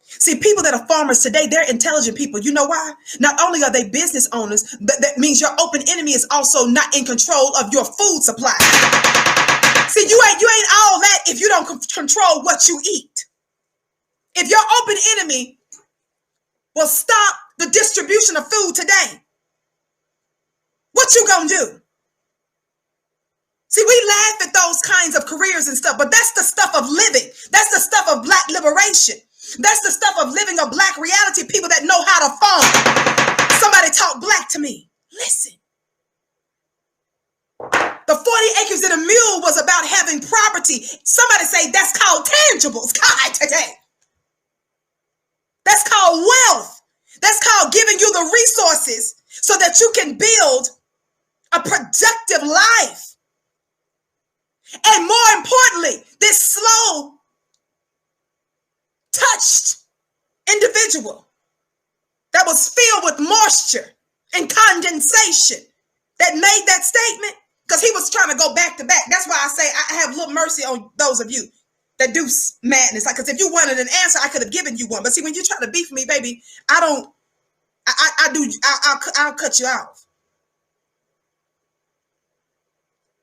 See, people that are farmers today, they're intelligent people. You know why? Not only are they business owners, but that means your open enemy is also not in control of your food supply. See, you ain't all that if you don't control what you eat. If your open enemy will stop the distribution of food today, what you gonna do? See, we laugh at those kinds of careers and stuff, but that's the stuff of living. That's the stuff of Black liberation. That's the stuff of living a Black reality, people that know how to farm. Somebody talk Black to me. Listen. The 40 acres and a mule was about having property. Somebody say that's called tangibles. God, today. That's called wealth. That's called giving you the resources so that you can build a productive life. And more importantly, this slow, touched individual that was filled with moisture and condensation that made that statement, because he was trying to go back to back. That's why I say I have little mercy on those of you that do madness. Like, because if you wanted an answer, I could have given you one. But see, when you try to beef me, baby, I'll cut you off.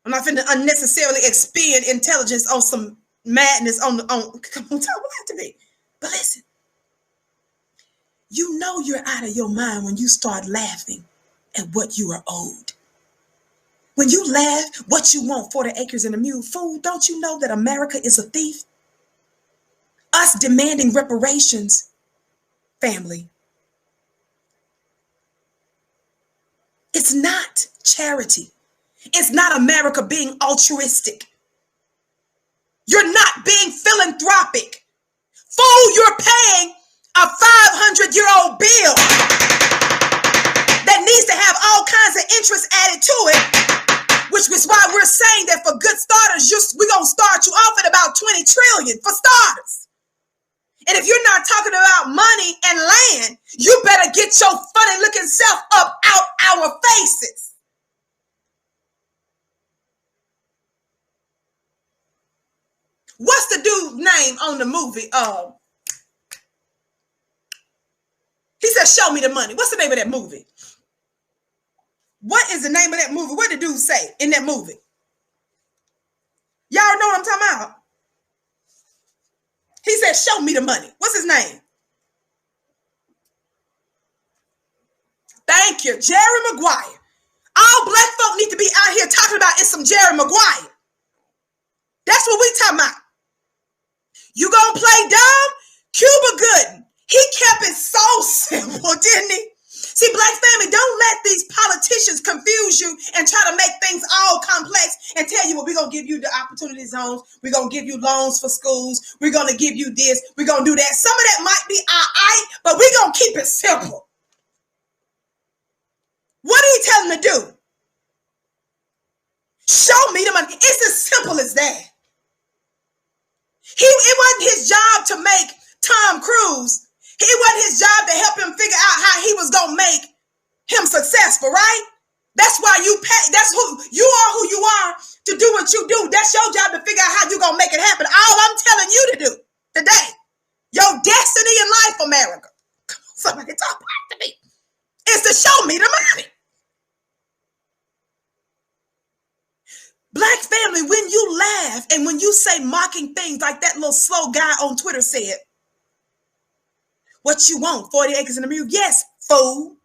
I'm not finna unnecessarily expend intelligence on some madness on come on, talk to me. But listen, you know you're out of your mind when you start laughing at what you are owed. When you laugh, what you want, 40 acres and a mule, fool, don't you know that America is a thief? Us demanding reparations, family. It's not charity. It's not America being altruistic. You're not being philanthropic. Fool, you're paying a 500-year-old bill that needs to have all kinds of interest added to it, which is why we're saying that for good starters, we're going to start you off at about 20 trillion for starters. And if you're not talking about money and land, you better get your funny looking self up out our faces. What's the dude's name on the movie? He said, show me the money. What's the name of that movie? What is the name of that movie? What did the dude say in that movie? Y'all know what I'm talking about? He said, show me the money. What's his name? Thank you, Jerry Maguire. All Black folk need to be out here talking about is some Jerry Maguire. That's what we talking about. You gonna play dumb? Cuba Gooding. He kept it so simple, didn't he? See, Black family, don't let these politicians confuse you and try to make things all complex and tell you, well, we're going to give you the opportunity zones. We're going to give you loans for schools. We're going to give you this. We're going to do that. Some of that might be all right, but we're going to keep it simple. What are you telling them to do? Show me the money. It's as simple as that. It wasn't his job to make Tom Cruise. It wasn't his job to help him figure out how he was going to make him successful, right? That's why you pay. That's who you are to do what you do. That's your job to figure out how you're going to make it happen. All I'm telling you to do today, your destiny in life, America, somebody talk back to me, is to show me the money. Black family, when you laugh and when you say mocking things like that little slow guy on Twitter said, what you want, 40 acres and a mule? Yes, fool.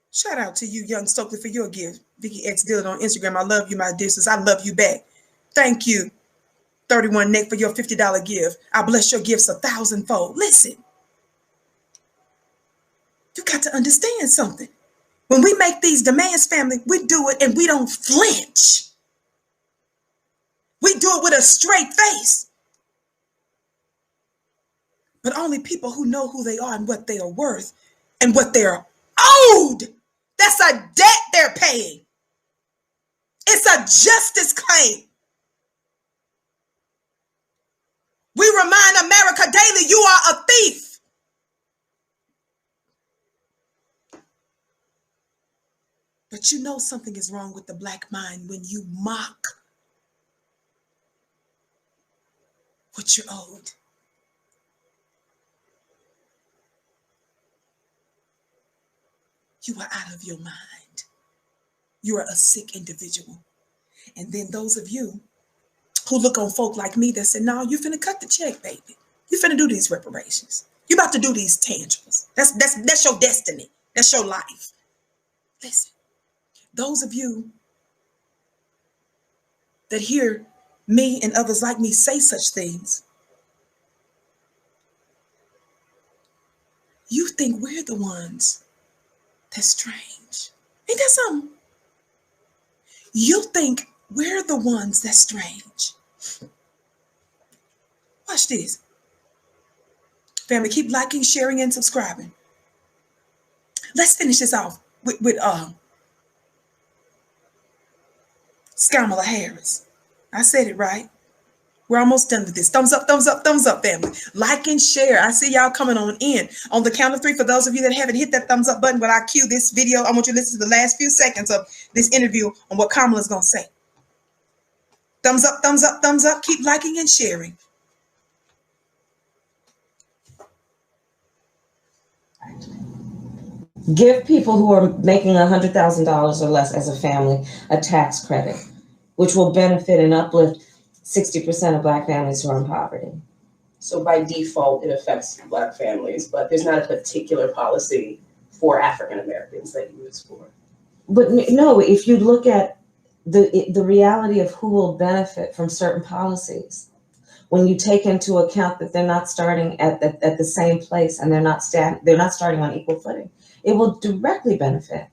Shout out to you, Young Stokely, for your gift. Vicky X Dillon on Instagram. I love you, my dear sis. I love you back. Thank you, 31 Nick, for your $50 gift. I bless your gifts 1,000-fold. Listen, you got to understand something. When we make these demands, family, we do it and we don't flinch. We do it with a straight face. But only people who know who they are and what they are worth and what they're owed. That's a debt they're paying. It's a justice claim. We remind America daily, you are a thief. But you know something is wrong with the Black mind when you mock what you're owed. You are out of your mind. You are a sick individual. And then those of you who look on folk like me that say, no, you finna cut the check, baby. You finna do these reparations. You about to do these tangibles. That's your destiny. That's your life. Listen, those of you that hear me and others like me say such things, you think we're the ones that's strange. Ain't that something? You think we're the ones that's strange. Watch this. Family, keep liking, sharing, and subscribing. Let's finish this off with Kamala Harris. I said it right. We're almost done with this. Thumbs up, thumbs up, thumbs up, family. Like and share. I see y'all coming on in. On the count of 3, for those of you that haven't hit that thumbs up button, when I cue this video, I want you to listen to the last few seconds of this interview on what Kamala's going to say. Thumbs up, thumbs up, thumbs up. Keep liking and sharing. Give people who are making $100,000 or less as a family a tax credit, which will benefit and uplift 60% of Black families who are in poverty. So by default, it affects Black families, but there's not a particular policy for African Americans that you use for. But no, if you look at the reality of who will benefit from certain policies, when you take into account that they're not starting at the same place and they're not starting on equal footing, it will directly benefit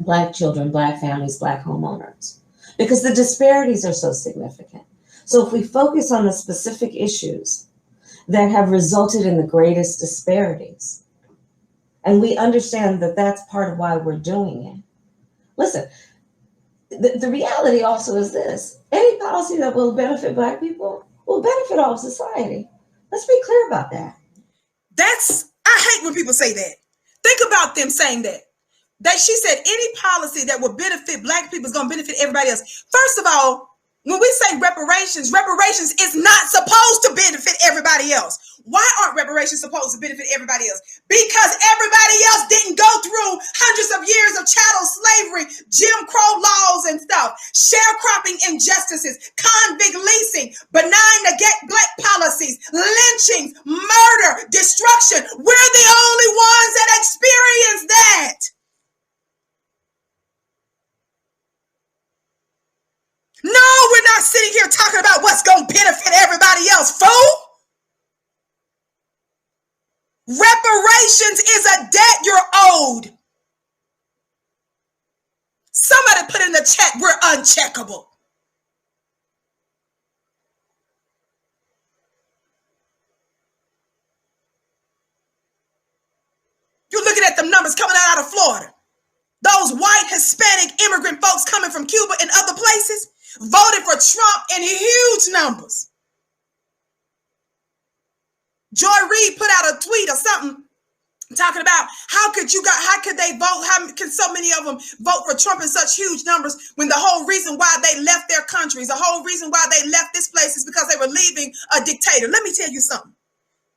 Black children, Black families, Black homeowners, because the disparities are so significant. So if we focus on the specific issues that have resulted in the greatest disparities, and we understand that that's part of why we're doing it. Listen, the reality also is this: any policy that will benefit Black people will benefit all of society. Let's be clear about that. I hate when people say that. Think about them saying that. She said any policy that will benefit Black people is going to benefit everybody else. First of all, when we say reparations is not supposed to benefit everybody else. Why aren't reparations supposed to benefit everybody else? Because everybody else didn't go through hundreds of years of chattel slavery, Jim Crow laws and stuff, sharecropping injustices, convict leasing, benign neglect policies, lynchings, murder, destruction. We're the only ones that experience that. No, we're not sitting here talking about what's going to benefit everybody else, fool. Reparations is a debt you're owed. Somebody put in the chat, we're uncheckable. You're looking at the numbers coming out of Florida. Those white Hispanic immigrant folks coming from Cuba and other places voted for Trump in huge numbers. Joy Reid put out a tweet or something talking about how could they vote? How can so many of them vote for Trump in such huge numbers when the whole reason why they left their countries, the whole reason why they left this place is because they were leaving a dictator. Let me tell you something.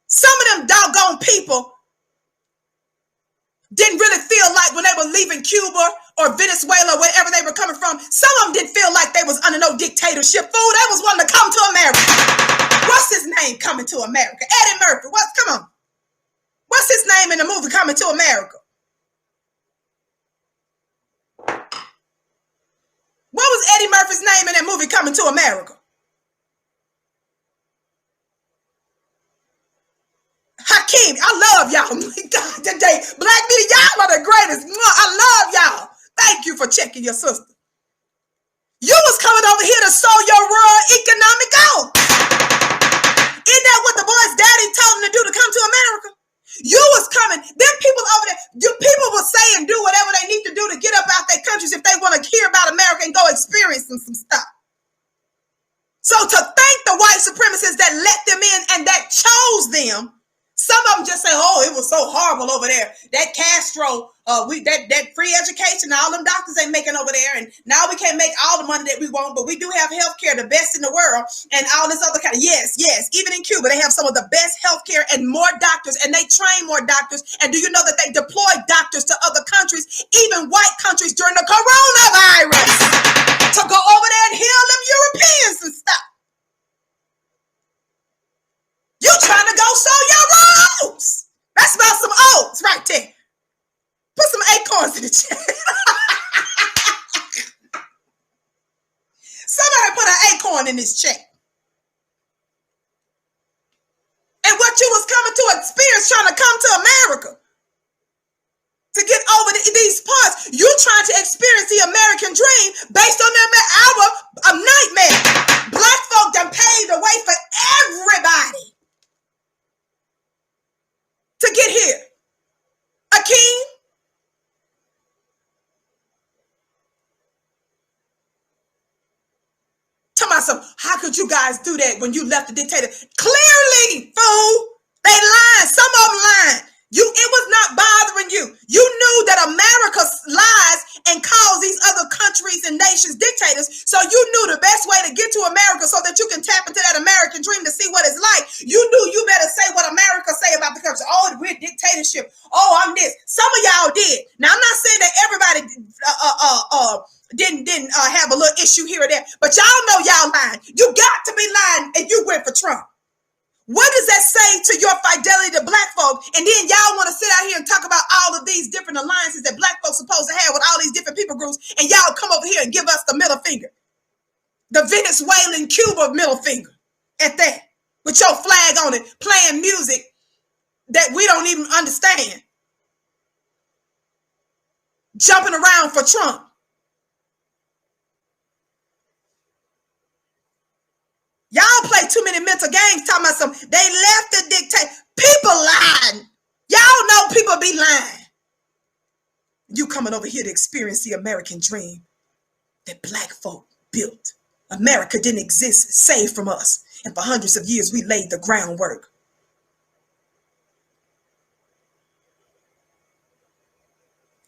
Some of them doggone people didn't really feel like when they were leaving Cuba or Venezuela, wherever they were coming from, some of them didn't feel like they was under no dictatorship. Fool, they was wanting to come to America. What's his name coming to America? Eddie Murphy. Come on. What's his name in the movie Coming to America? What was Eddie Murphy's name in that movie Coming to America? Hakeem, I love y'all. God, today, Black media, y'all are the greatest. I love y'all. Thank you for checking your sister. You was coming over here to sow your rural economic out. Isn't that what the boy's daddy told him to do to come to America? You was coming. Them people over there, people will say and do whatever they need to do to get up out their countries if they want to hear about America and go experiencing some stuff. So to thank the white supremacists that let them in and that chose them, some of them just say, oh, it was so horrible over there. That Castro, that free education, all them doctors ain't making over there. And now we can't make all the money that we want, but we do have healthcare, the best in the world, and all this other kind of, yes. Even in Cuba, they have some of the best healthcare and more doctors, and they train more doctors. And do you know that they deploy doctors to other countries, even white countries during the coronavirus, to go over there and heal them Europeans and stuff? You trying to go sow your oats. That's about some oats right there. Put some acorns in the chat. Somebody put an acorn in this chat. And what you was coming to experience trying to come to America to get over these parts, you trying to experience the American dream based on our nightmare. Black folk done paved the way for everybody to get here. Akeem, tell myself, how could you guys do that when you left the dictator? Clearly, fool, they lied. Some of them lied. It was not bothering you. You knew that America lies and calls these other countries and nations dictators. So you knew the best way to get to America so that you can tap into that American dream to see what it's like. You knew you better say what America say about the country. Oh, we're dictatorship. Oh, I'm this. Some of y'all did. Now, I'm not saying that everybody didn't have a little issue here or there, but y'all know y'all lying. You got to be lying if you went for Trump. What does that say to your fidelity to black folk? And then y'all want to sit out here and talk about all of these different alliances that black folks supposed to have with all these different people groups, and y'all come over here and give us the middle finger. The Venezuelan Cuba middle finger at that, with your flag on it, playing music that we don't even understand. Jumping around for Trump. Y'all play too many mental games talking about they left the dictator. People lying. Y'all know people be lying. You coming over here to experience the American dream that black folk built. America didn't exist save from us. And for hundreds of years, we laid the groundwork.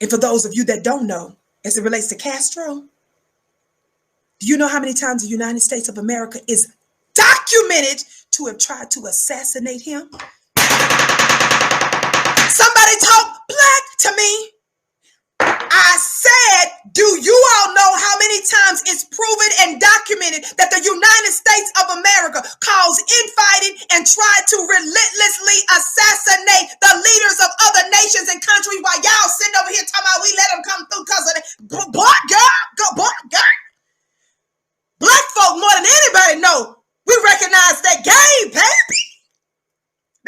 And for those of you that don't know, as it relates to Castro, do you know how many times the United States of America is documented to have tried to assassinate him? Somebody talk black to me. I said, do you all know how many times it's proven and documented that the United States of America caused infighting and tried to relentlessly assassinate the leaders of other nations and countries while y'all sitting over here talking about we let them come through because of that? Boy, girl. Black folk more than anybody know. We recognize that game, baby.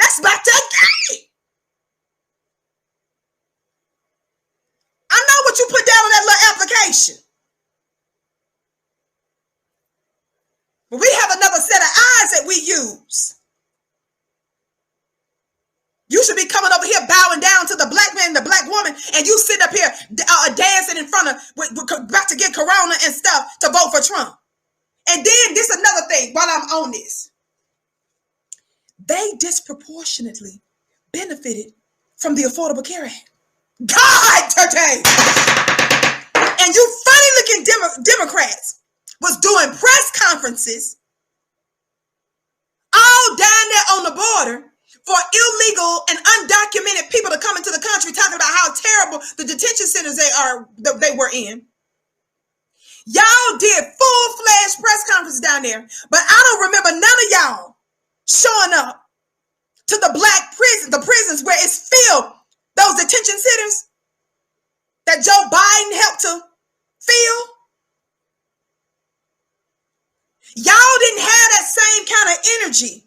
That's about that game. education. But we have another set of eyes that we use. You should be coming over here bowing down to the black man and the black woman, and you sit up here dancing in front of, about to get corona and stuff to vote for Trump. And then this another thing while I'm on this. They disproportionately benefited from the Affordable Care Act. God, today. And you funny looking Democrats was doing press conferences all down there on the border for illegal and undocumented people to come into the country, talking about how terrible the detention centers they were in. Y'all did full-fledged press conferences down there, but I don't remember none of y'all showing up to the black prison, the prisons where it's filled, those detention centers that Joe Biden helped to fill. Y'all didn't have that same kind of energy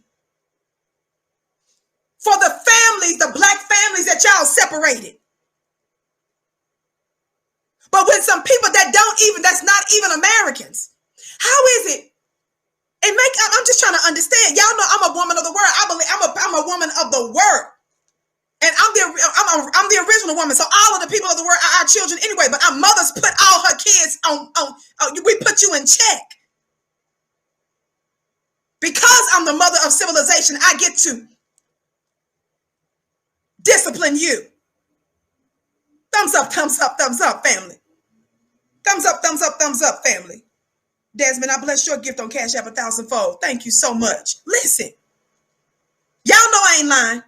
for the families, the black families that y'all separated. But when some people that's not even Americans, how is it? I'm just trying to understand. Y'all know I'm a woman of the word. I believe I'm a woman of the word. And I'm the original woman. So all of the people of the word are our children anyway. But our mothers put all her kids on we put you in check. Because I'm the mother of civilization, I get to discipline you. Thumbs up, family. Thumbs up, family. Desmond, I bless your gift on Cash App 1,000-fold. Thank you so much. Listen, y'all know I ain't lying.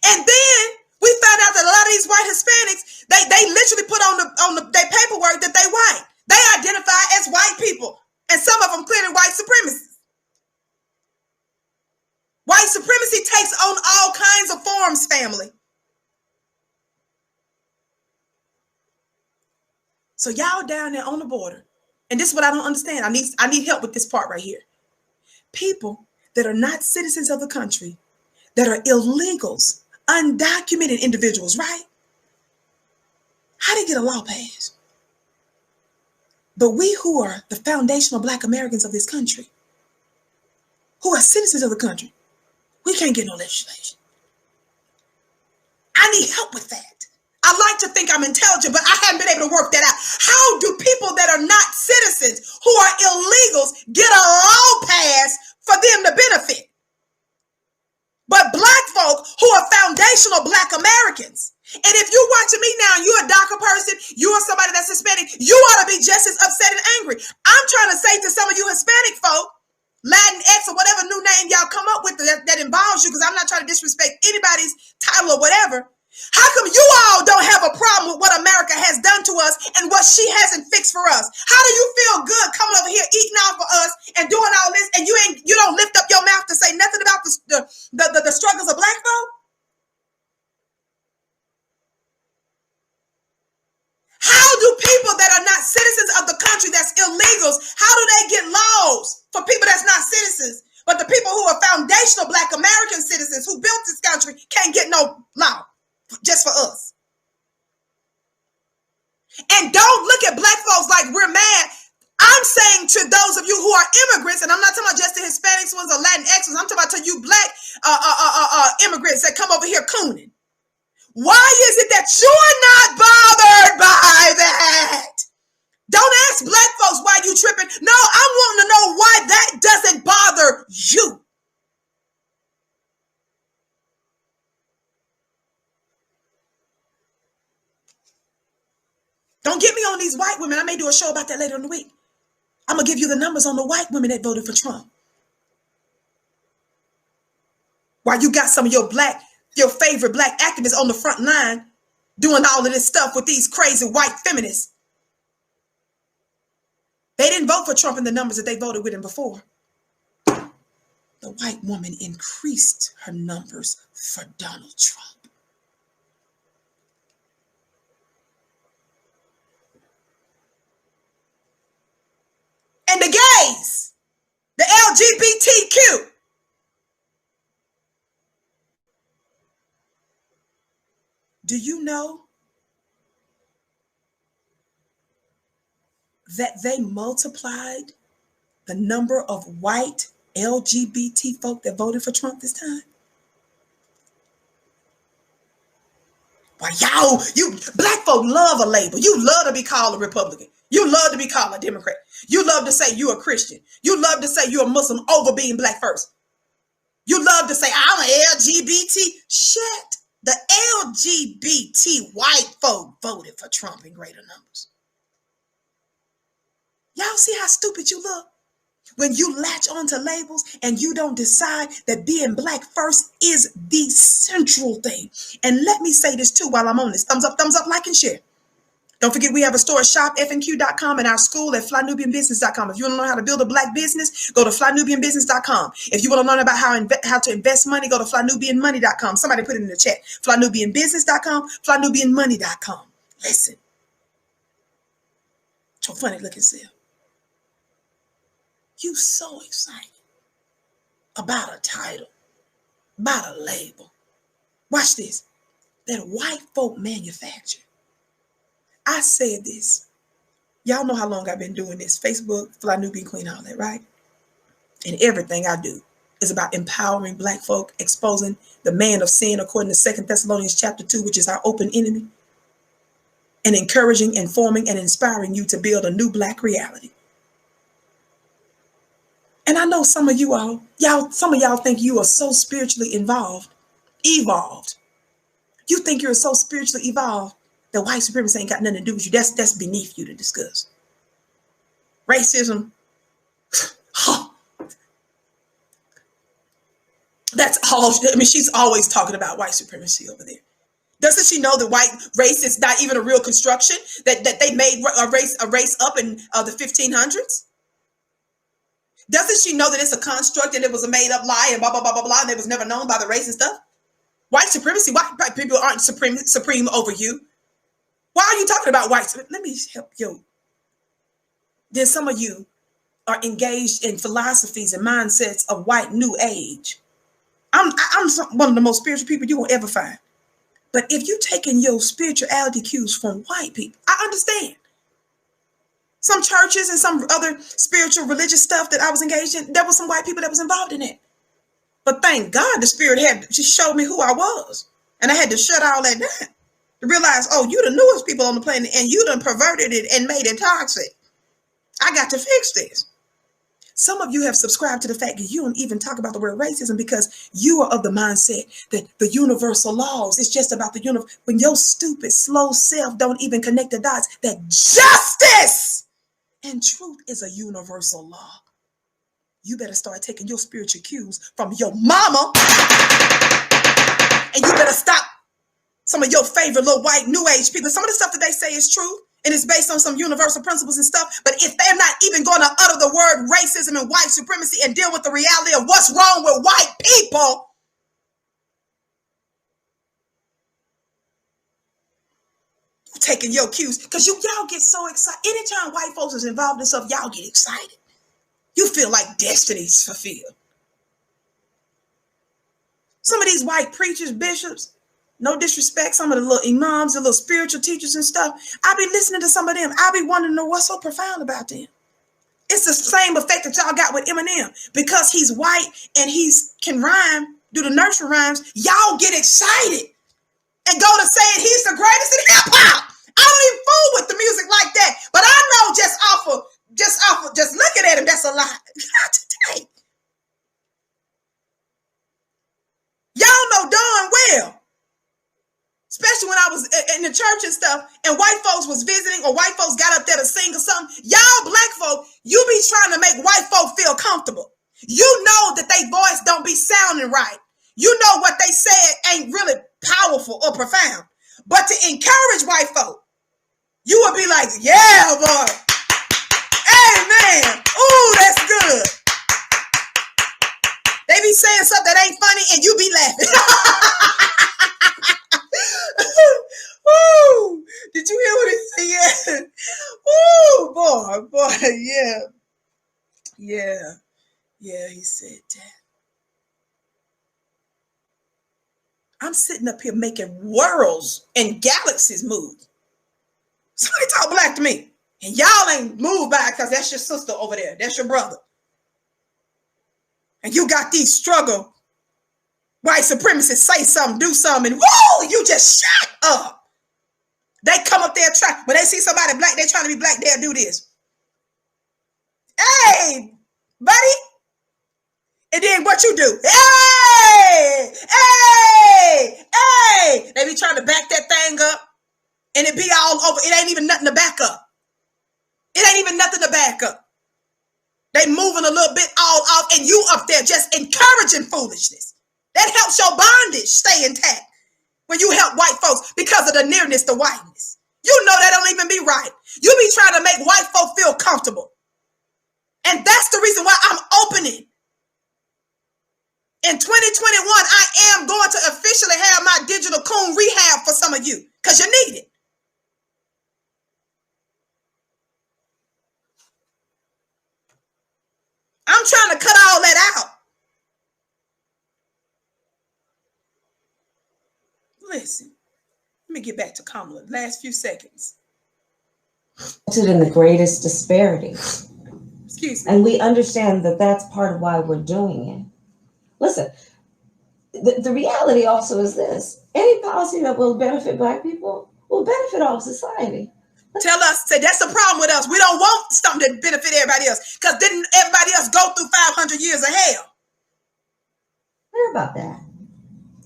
And then we found out that a lot of these white Hispanics, they literally put on their paperwork that they white. They identify as white people. And some of them clearly white supremacists. White supremacy takes on all kinds of forms, family. So y'all down there on the border, and this is what I don't understand. I need help with this part right here. People that are not citizens of the country, that are illegals, undocumented individuals, right? How do they get a law passed? But we who are the foundational Black Americans of this country, who are citizens of the country, we can't get no legislation. I need help with that. I like to think I'm intelligent, but I haven't been able to work that out. How do people that are not citizens, who are illegals, get a law passed for them to benefit? But Black folk who are foundational Black Americans. And if you're watching me now, you're a DACA person, you are somebody that's Hispanic, you ought to be just as upset and angry. I'm trying to say to some of you Hispanic folk, Latinx or whatever new name y'all come up with that involves you, because I'm not trying to disrespect anybody's title or whatever. How come you all don't have a problem with what America has done to us and what she hasn't fixed for us? How do you feel good coming over here eating off of us and doing all this, and you don't lift up your mouth to say nothing about the struggles of Black folk? How do people that are not citizens of the country, that's illegals, how do they get laws for people that's not citizens? But the people who are foundational Black American citizens who built this country can't get no law just for us. And don't look at Black folks like we're mad. I'm saying to those of you who are immigrants, and I'm not talking about just the Hispanics ones or Latinx ones, I'm talking about to you Black immigrants that come over here cooning. Why is it that you're not bothered by that? Don't ask Black folks why you tripping. No, I'm wanting to know why that doesn't bother you. Don't get me on these white women. I may do a show about that later in the week. I'm going to give you the numbers on the white women that voted for Trump. While you got some of your favorite Black activists on the front line doing all of this stuff with these crazy white feminists. They didn't vote for Trump in the numbers that they voted with him before. The white woman increased her numbers for Donald Trump. And the gays, the LGBTQ. Do you know that they multiplied the number of white LGBT folk that voted for Trump this time? Why, y'all, you black folk love a label. You love to be called a Republican. You love to be called a Democrat. You love to say you're a Christian. You love to say you're a Muslim over being black first. You love to say I'm an LGBT. Shit. The LGBT white folk voted for Trump in greater numbers. Y'all see how stupid you look? When you latch onto labels and you don't decide that being black first is the central thing. And let me say this too while I'm on this. Thumbs up, like, and share. Don't forget we have a store at shopfnq.com and our school at flynubianbusiness.com. If you want to learn how to build a black business, go to flynubianbusiness.com. If you want to learn about how to invest money, go to flynubianmoney.com. Somebody put it in the chat. Flynubianbusiness.com, flynubianmoney.com. Listen. Your funny looking self. You so excited about a title, about a label. Watch this. That white folk manufacture. I said this. Y'all know how long I've been doing this. Facebook, Fly Nubian Queen, all that, right? And everything I do is about empowering black folk, exposing the man of sin according to 2 Thessalonians chapter 2, which is our open enemy, and encouraging, informing, and inspiring you to build a new black reality. And I know some of you all, some of y'all think you are so spiritually evolved. You think you're so spiritually evolved that white supremacy ain't got nothing to do with you. That's beneath you to discuss. Racism, that's all. I mean, she's always talking about white supremacy over there. Doesn't she know that white race is not even a real construction? That they made a race up in the 1500s? Doesn't she know that it's a construct and it was a made up lie and blah, blah, blah, blah, blah, and it was never known by the race and stuff? White supremacy, white people aren't supreme over you. Why are you talking about white supremacy? Let me help you. Then some of you are engaged in philosophies and mindsets of white new age. I'm one of the most spiritual people you will ever find. But if you're taking your spirituality cues from white people, I understand. Some churches and some other spiritual religious stuff that I was engaged in, there were some white people that was involved in it. But thank God the Spirit had just showed me who I was. And I had to shut all that down to realize, oh, you the newest people on the planet and you done perverted it and made it toxic. I got to fix this. Some of you have subscribed to the fact that you don't even talk about the word racism because you are of the mindset that the universal laws, it's just about the universe. When your stupid, slow self don't even connect the dots, that justice and truth is a universal law. You better start taking your spiritual cues from your mama. And you better stop some of your favorite little white new age people. Some of the stuff that they say is true and it's based on some universal principles and stuff. But if they're not even going to utter the word racism and white supremacy and deal with the reality of what's wrong with white people, taking your cues, because y'all get so excited. Anytime white folks is involved in stuff, y'all get excited. You feel like destiny's fulfilled. Some of these white preachers, bishops, no disrespect, some of the little imams, the little spiritual teachers and stuff, I be listening to some of them. I be wondering what's so profound about them. It's the same effect that y'all got with Eminem. Because he's white and can rhyme, do the nursery rhymes, y'all get excited and go to saying he's the greatest in hip hop. I don't even fool with the music like that. But I know just looking at him, that's a lot. Not today. Y'all know darn well, especially when I was in the church and stuff, and white folks was visiting or white folks got up there to sing or something. Y'all black folk, you be trying to make white folk feel comfortable. You know that they voice don't be sounding right. You know what they said ain't really powerful or profound. But to encourage white folk, you would be like, yeah, boy. Amen. Ooh, that's good. They be saying something that ain't funny and you be laughing. Ooh, did you hear what he said? Ooh, boy, yeah, he said that. I'm sitting up here making worlds and galaxies move. Somebody talk black to me. And y'all ain't moved by it because that's your sister over there. That's your brother. And you got these struggle white supremacists say something, do something, and whoa, you just shut up. They come up there when they see somebody black, they trying to be black, they'll do this. Hey, buddy. And then what you do? Hey, hey, hey. They be trying to back that thing up and it be all over. It ain't even nothing to back up. It ain't even nothing to back up. They moving a little bit all off and you up there just encouraging foolishness. That helps your bondage stay intact when you help white folks because of the nearness to whiteness. You know that don't even be right. You be trying to make white folk feel comfortable. And that's the reason why I'm opening. In 2021, I am going to officially have my digital coon rehab for some of you because you need it. I'm trying to cut all that out. Listen, let me get back to Kamala. Last few seconds. In the greatest disparity. Excuse me. And we understand that that's part of why we're doing it. Listen, the reality also is this. Any policy that will benefit Black people will benefit all of society. Tell us, say that's the problem with us. We don't want something to benefit everybody else because didn't everybody else go through 500 years of hell? Clear about that.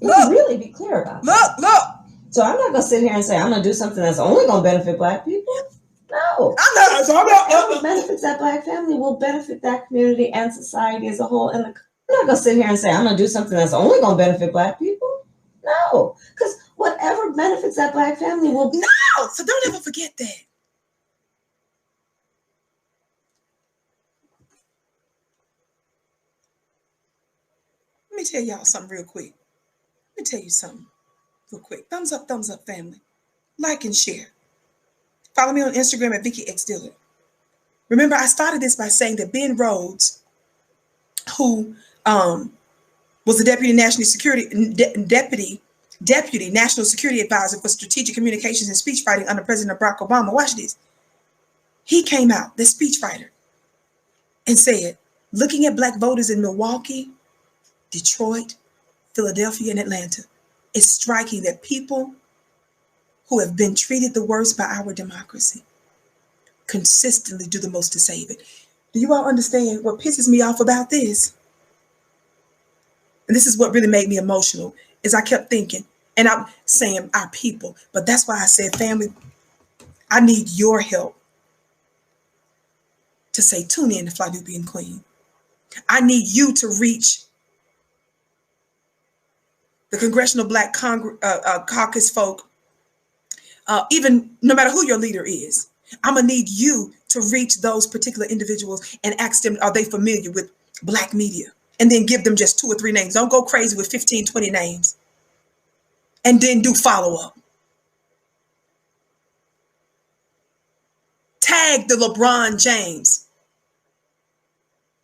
Let's really be clear about that. Look. So I'm not going to sit here and say I'm going to do something that's only going to benefit Black people. No. Whatever benefits that Black family will benefit that community and society as a whole. And I'm not going to sit here and say I'm going to do something that's only going to benefit Black people. No. Because whatever benefits that Black family will. No. So don't ever forget that. Let me tell y'all something real quick. Let me tell you something real quick. Thumbs up, family. Like and share. Follow me on Instagram at Vicky X Dillard. Remember, I started this by saying that Ben Rhodes, who was the Deputy National Security Advisor for Strategic Communications and Speechwriting under President Barack Obama. Watch this. He came out, the speechwriter, and said, looking at Black voters in Milwaukee, Detroit, Philadelphia, and Atlanta, it's striking that people who have been treated the worst by our democracy consistently do the most to save it. Do you all understand what pisses me off about this? And this is what really made me emotional, is I kept thinking, and I'm saying our people, but that's why I said, family, I need your help to say, tune in to Fly Nubian Queen. I need you to reach the Congressional Black Caucus folk, even no matter who your leader is. I'm going to need you to reach those particular individuals and ask them, are they familiar with Black media? And then give them just 2 or 3 names. Don't go crazy with 15, 20 names. And then do follow-up. Tag the LeBron James.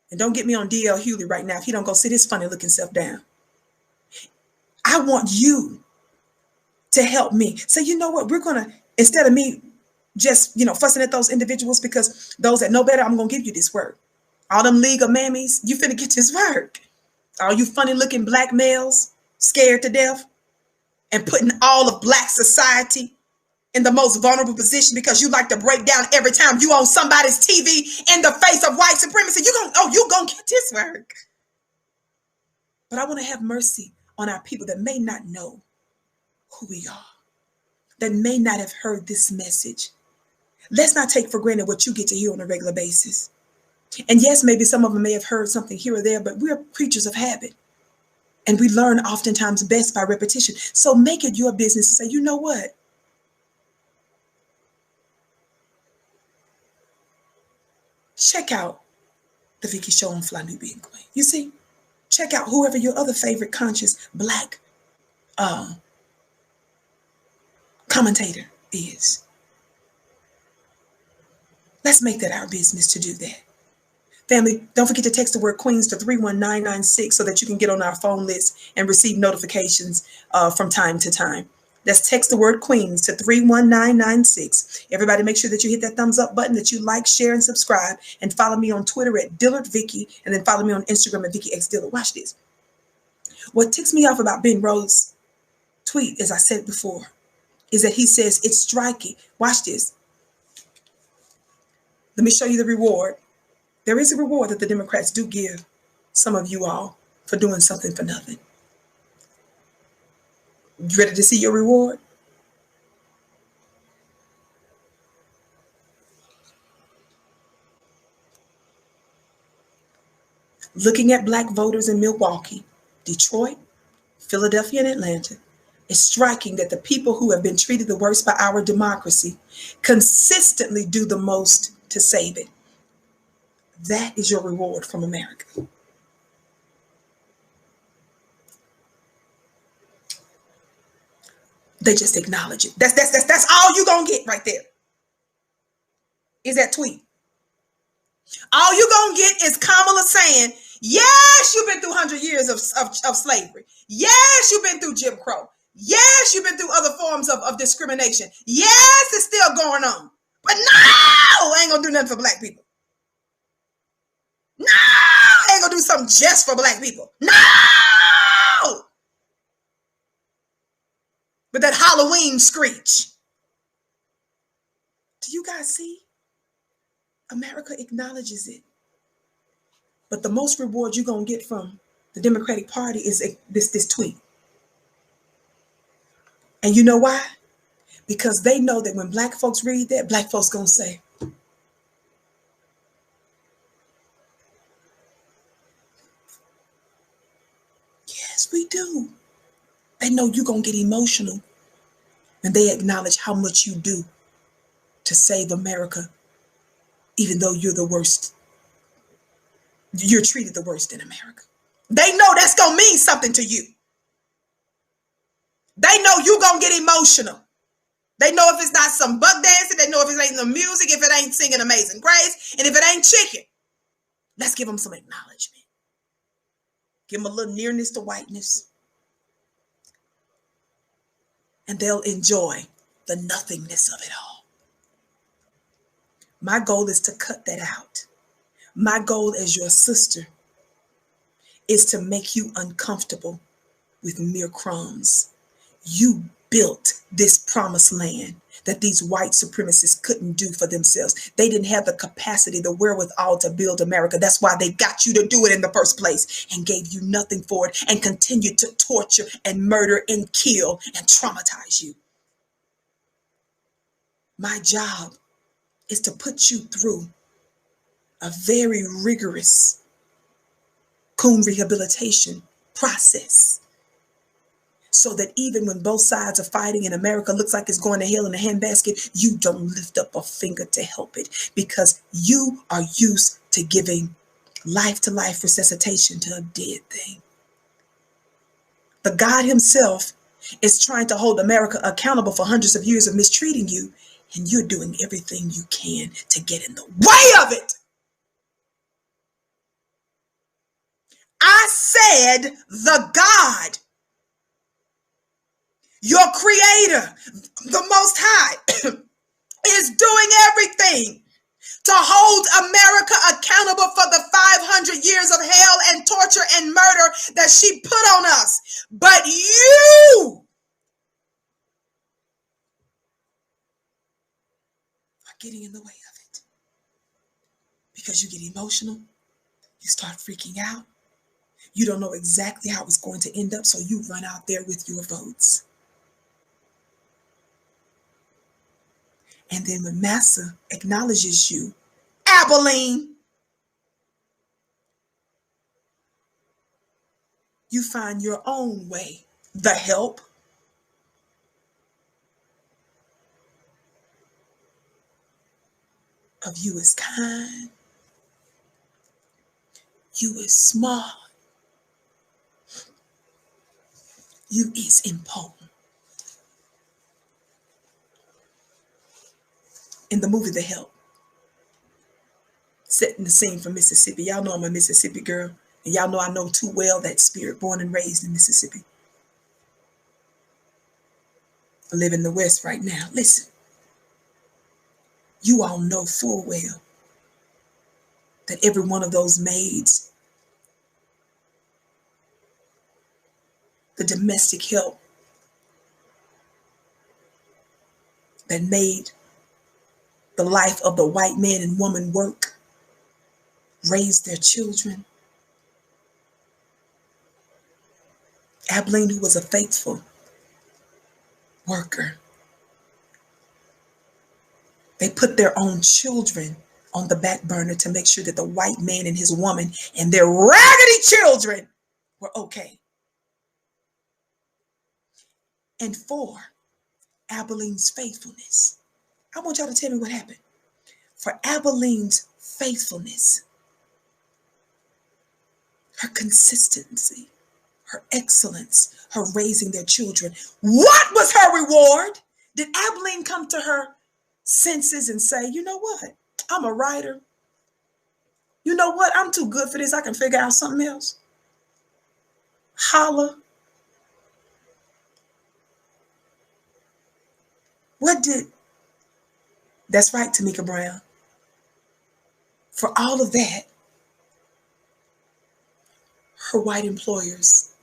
And don't get me on D.L. Hewley right now if he don't go sit his funny looking self down. I want you to help me. Say, you know what, we're going to, instead of me just, fussing at those individuals because those that know better, I'm going to give you this work. All them League of Mammies, you finna get this work. All you funny looking Black males scared to death and putting all of Black society in the most vulnerable position because you like to break down every time you on somebody's TV in the face of white supremacy. You gonna get this work. But I want to have mercy on our people that may not know who we are, that may not have heard this message. Let's not take for granted what you get to hear on a regular basis. And yes, maybe some of them may have heard something here or there, but we're creatures of habit. And we learn oftentimes best by repetition. So make it your business to say, you know what? Check out the Vicky Show on Fly Nubian Queen. You see? Check out whoever your other favorite conscious Black commentator is. Let's make that our business to do that. Family, don't forget to text the word Queens to 31996 so that you can get on our phone list and receive notifications from time to time. That's text the word Queens to 31996. Everybody make sure that you hit that thumbs up button, that you like, share, and subscribe. And follow me on Twitter at DillardVicky. And then follow me on Instagram at VickyXDillard. Watch this. What ticks me off about Ben Rhodes' tweet, as I said before, is that he says it's striking. Watch this. Let me show you the reward. There is a reward that the Democrats do give some of you all for doing something for nothing. You ready to see your reward? Looking at Black voters in Milwaukee, Detroit, Philadelphia, and Atlanta, it's striking that the people who have been treated the worst by our democracy consistently do the most to save it. That is your reward from America. They just acknowledge it. That's all you're going to get right there. Is that tweet. All you're going to get is Kamala saying, yes, you've been through 100 years of slavery. Yes, you've been through Jim Crow. Yes, you've been through other forms of discrimination. Yes, it's still going on. But no, I ain't going to do nothing for Black people. No, I ain't going to do something just for Black people. No! With that Halloween screech. Do you guys see? America acknowledges it. But the most reward you're going to get from the Democratic Party is this tweet. And you know why? Because they know that when Black folks read that, Black folks going to say, yes, we do. They know you're going to get emotional when they acknowledge how much you do to save America, even though you're the worst. You're treated the worst in America. They know that's going to mean something to you. They know you're going to get emotional. They know if it's not some buck dancing, they know if it ain't the music, if it ain't singing Amazing Grace, and if it ain't chicken. Let's give them some acknowledgement. Give them a little nearness to whiteness. And they'll enjoy the nothingness of it all. My goal is to cut that out. My goal as your sister is to make you uncomfortable with mere crumbs. You built this promised land that these white supremacists couldn't do for themselves. They didn't have the capacity, the wherewithal to build America. That's why they got you to do it in the first place and gave you nothing for it and continued to torture and murder and kill and traumatize you. My job is to put you through a very rigorous coon rehabilitation process, so that even when both sides are fighting and America looks like it's going to hell in a handbasket, you don't lift up a finger to help it, because you are used to giving life-to-life resuscitation to a dead thing. The God himself is trying to hold America accountable for hundreds of years of mistreating you, and you're doing everything you can to get in the way of it. I said the God, your creator, the Most High, is doing everything to hold America accountable for the 500 years of hell and torture and murder that she put on us. But you are getting in the way of it, because you get emotional, you start freaking out. You don't know exactly how it's going to end up, so you run out there with your votes. And then when Massa acknowledges you, Abilene, you find your own way. The help. Of you is kind. You is smart. You is important. In the movie The Help, setting the scene from Mississippi. Y'all know I'm a Mississippi girl, and y'all know I know too well that spirit, born and raised in Mississippi. I live in the West right now. Listen, you all know full well that every one of those maids, the domestic help that made the life of the white man and woman work, raised their children. Abilene, who was a faithful worker, they put their own children on the back burner to make sure that the white man and his woman and their raggedy children were okay. And for Abilene's faithfulness, I want y'all to tell me what happened. For Abilene's faithfulness, her consistency, her excellence, her raising their children, what was her reward? Did Abilene come to her senses and say, you know what? I'm a writer. You know what? I'm too good for this. I can figure out something else. Holla. What did? That's right, Tamika Brown. For all of that, her white employers,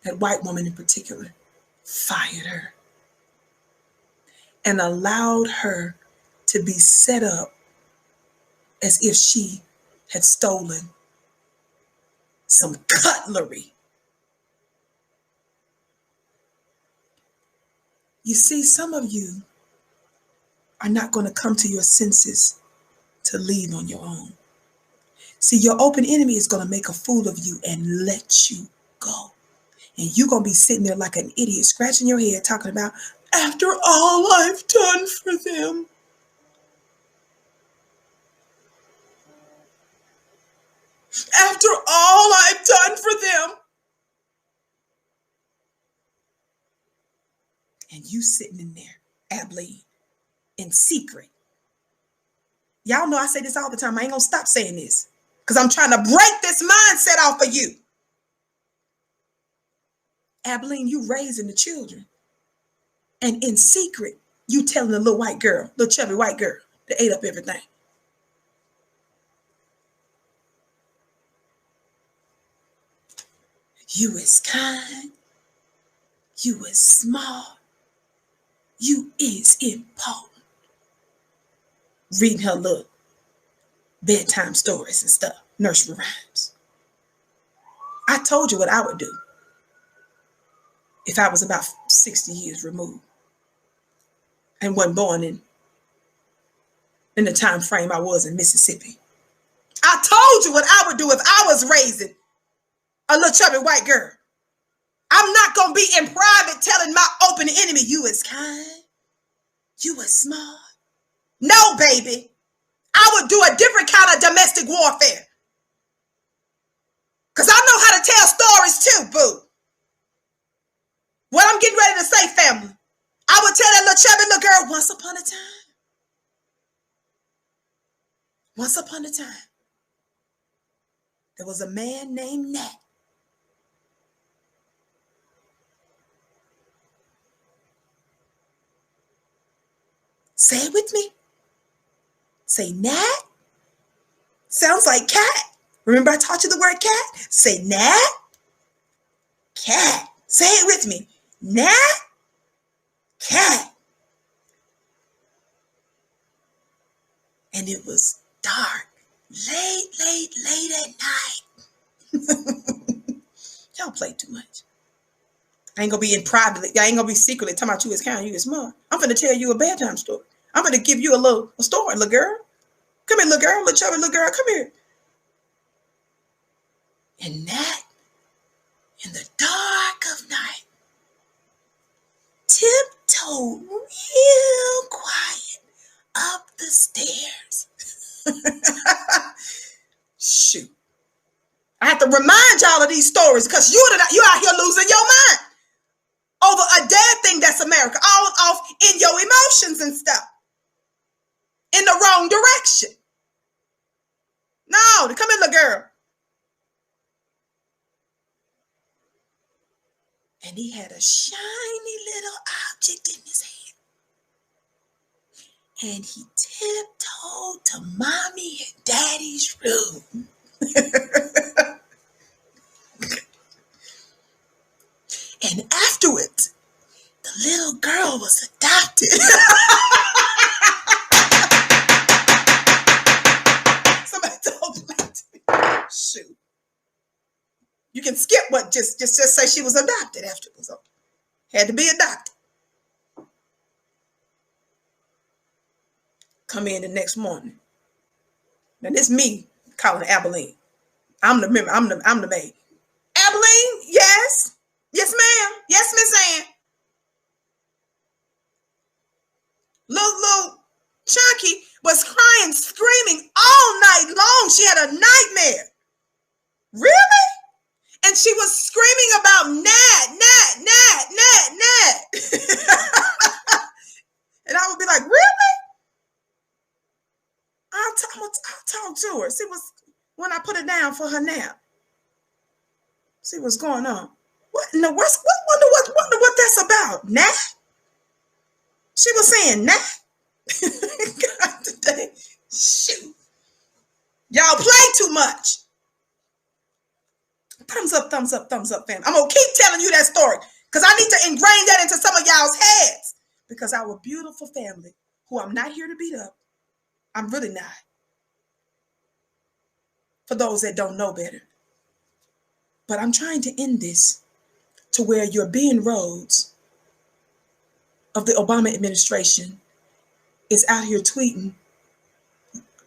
that white woman in particular, fired her and allowed her to be set up as if she had stolen some cutlery. You see, some of you are not going to come to your senses to leave on your own. See, your open enemy is going to make a fool of you and let you go. And you're going to be sitting there like an idiot, scratching your head, talking about, after all I've done for them. After all I've done for them. And you sitting in there, Abilene, in secret. Y'all know I say this all the time. I ain't going to stop saying this because I'm trying to break this mindset off of you. Abilene, you raising the children. And in secret, you telling the little white girl, little chubby white girl that ate up everything. You is kind. You is smart. You is important. Reading her little bedtime stories and stuff, nursery rhymes. I told you what I would do if I was about 60 years removed and wasn't born in the time frame I was in Mississippi. I told you what I would do if I was raising a little chubby white girl. I'm not going to be in private telling my open enemy, you is kind, you is smart. No, baby. I would do a different kind of domestic warfare. Because I know how to tell stories too, boo. What I'm getting ready to say, family. I would tell that little chubby little girl, once upon a time, there was a man named Nat. Say it with me. Say Nat. Sounds like cat. Remember I taught you the word cat? Say Nat. Cat. Say it with me. Nat. Cat. And it was dark. Late at night. Y'all play too much. I ain't gonna be in privately. I ain't gonna be secretly talking about you as kind, you as smart. I'm gonna tell you a bedtime story. I'm gonna give you a story, little girl. Come here, little girl, little chubby little girl, come here. And that, in the dark of night, tiptoed real quiet up the stairs. Shoot. I have to remind y'all of these stories because you out here losing your mind over a dead thing that's America, all off in your emotions and stuff, in the wrong direction. No, come here, little girl. And he had a shiny little object in his hand. And he tiptoed to mommy and daddy's room. And afterwards, the little girl was adopted. Somebody told me to me. Shoot. You can skip what just say she was adopted afterwards. Had to be adopted. Come in the next morning. Now this me calling Abilene. I'm the member. I'm the maid. Abilene, yes. Yes, ma'am. Yes, Miss Ann. Little Chunky was crying, screaming all night long. She had a nightmare. Really? And she was screaming about Nat. And I would be like, really? I'll talk to her. See when I put her down for her nap. See what's going on. What in the wonder what that's about? Nat? She was saying Nat. God today. Shoot. Y'all play too much. Thumbs up, fam. I'm gonna keep telling you that story because I need to ingrain that into some of y'all's heads. Because our beautiful family, who I'm not here to beat up, I'm really not. For those that don't know better. But I'm trying to end this to where your Ben Rhodes of the Obama administration is out here tweeting,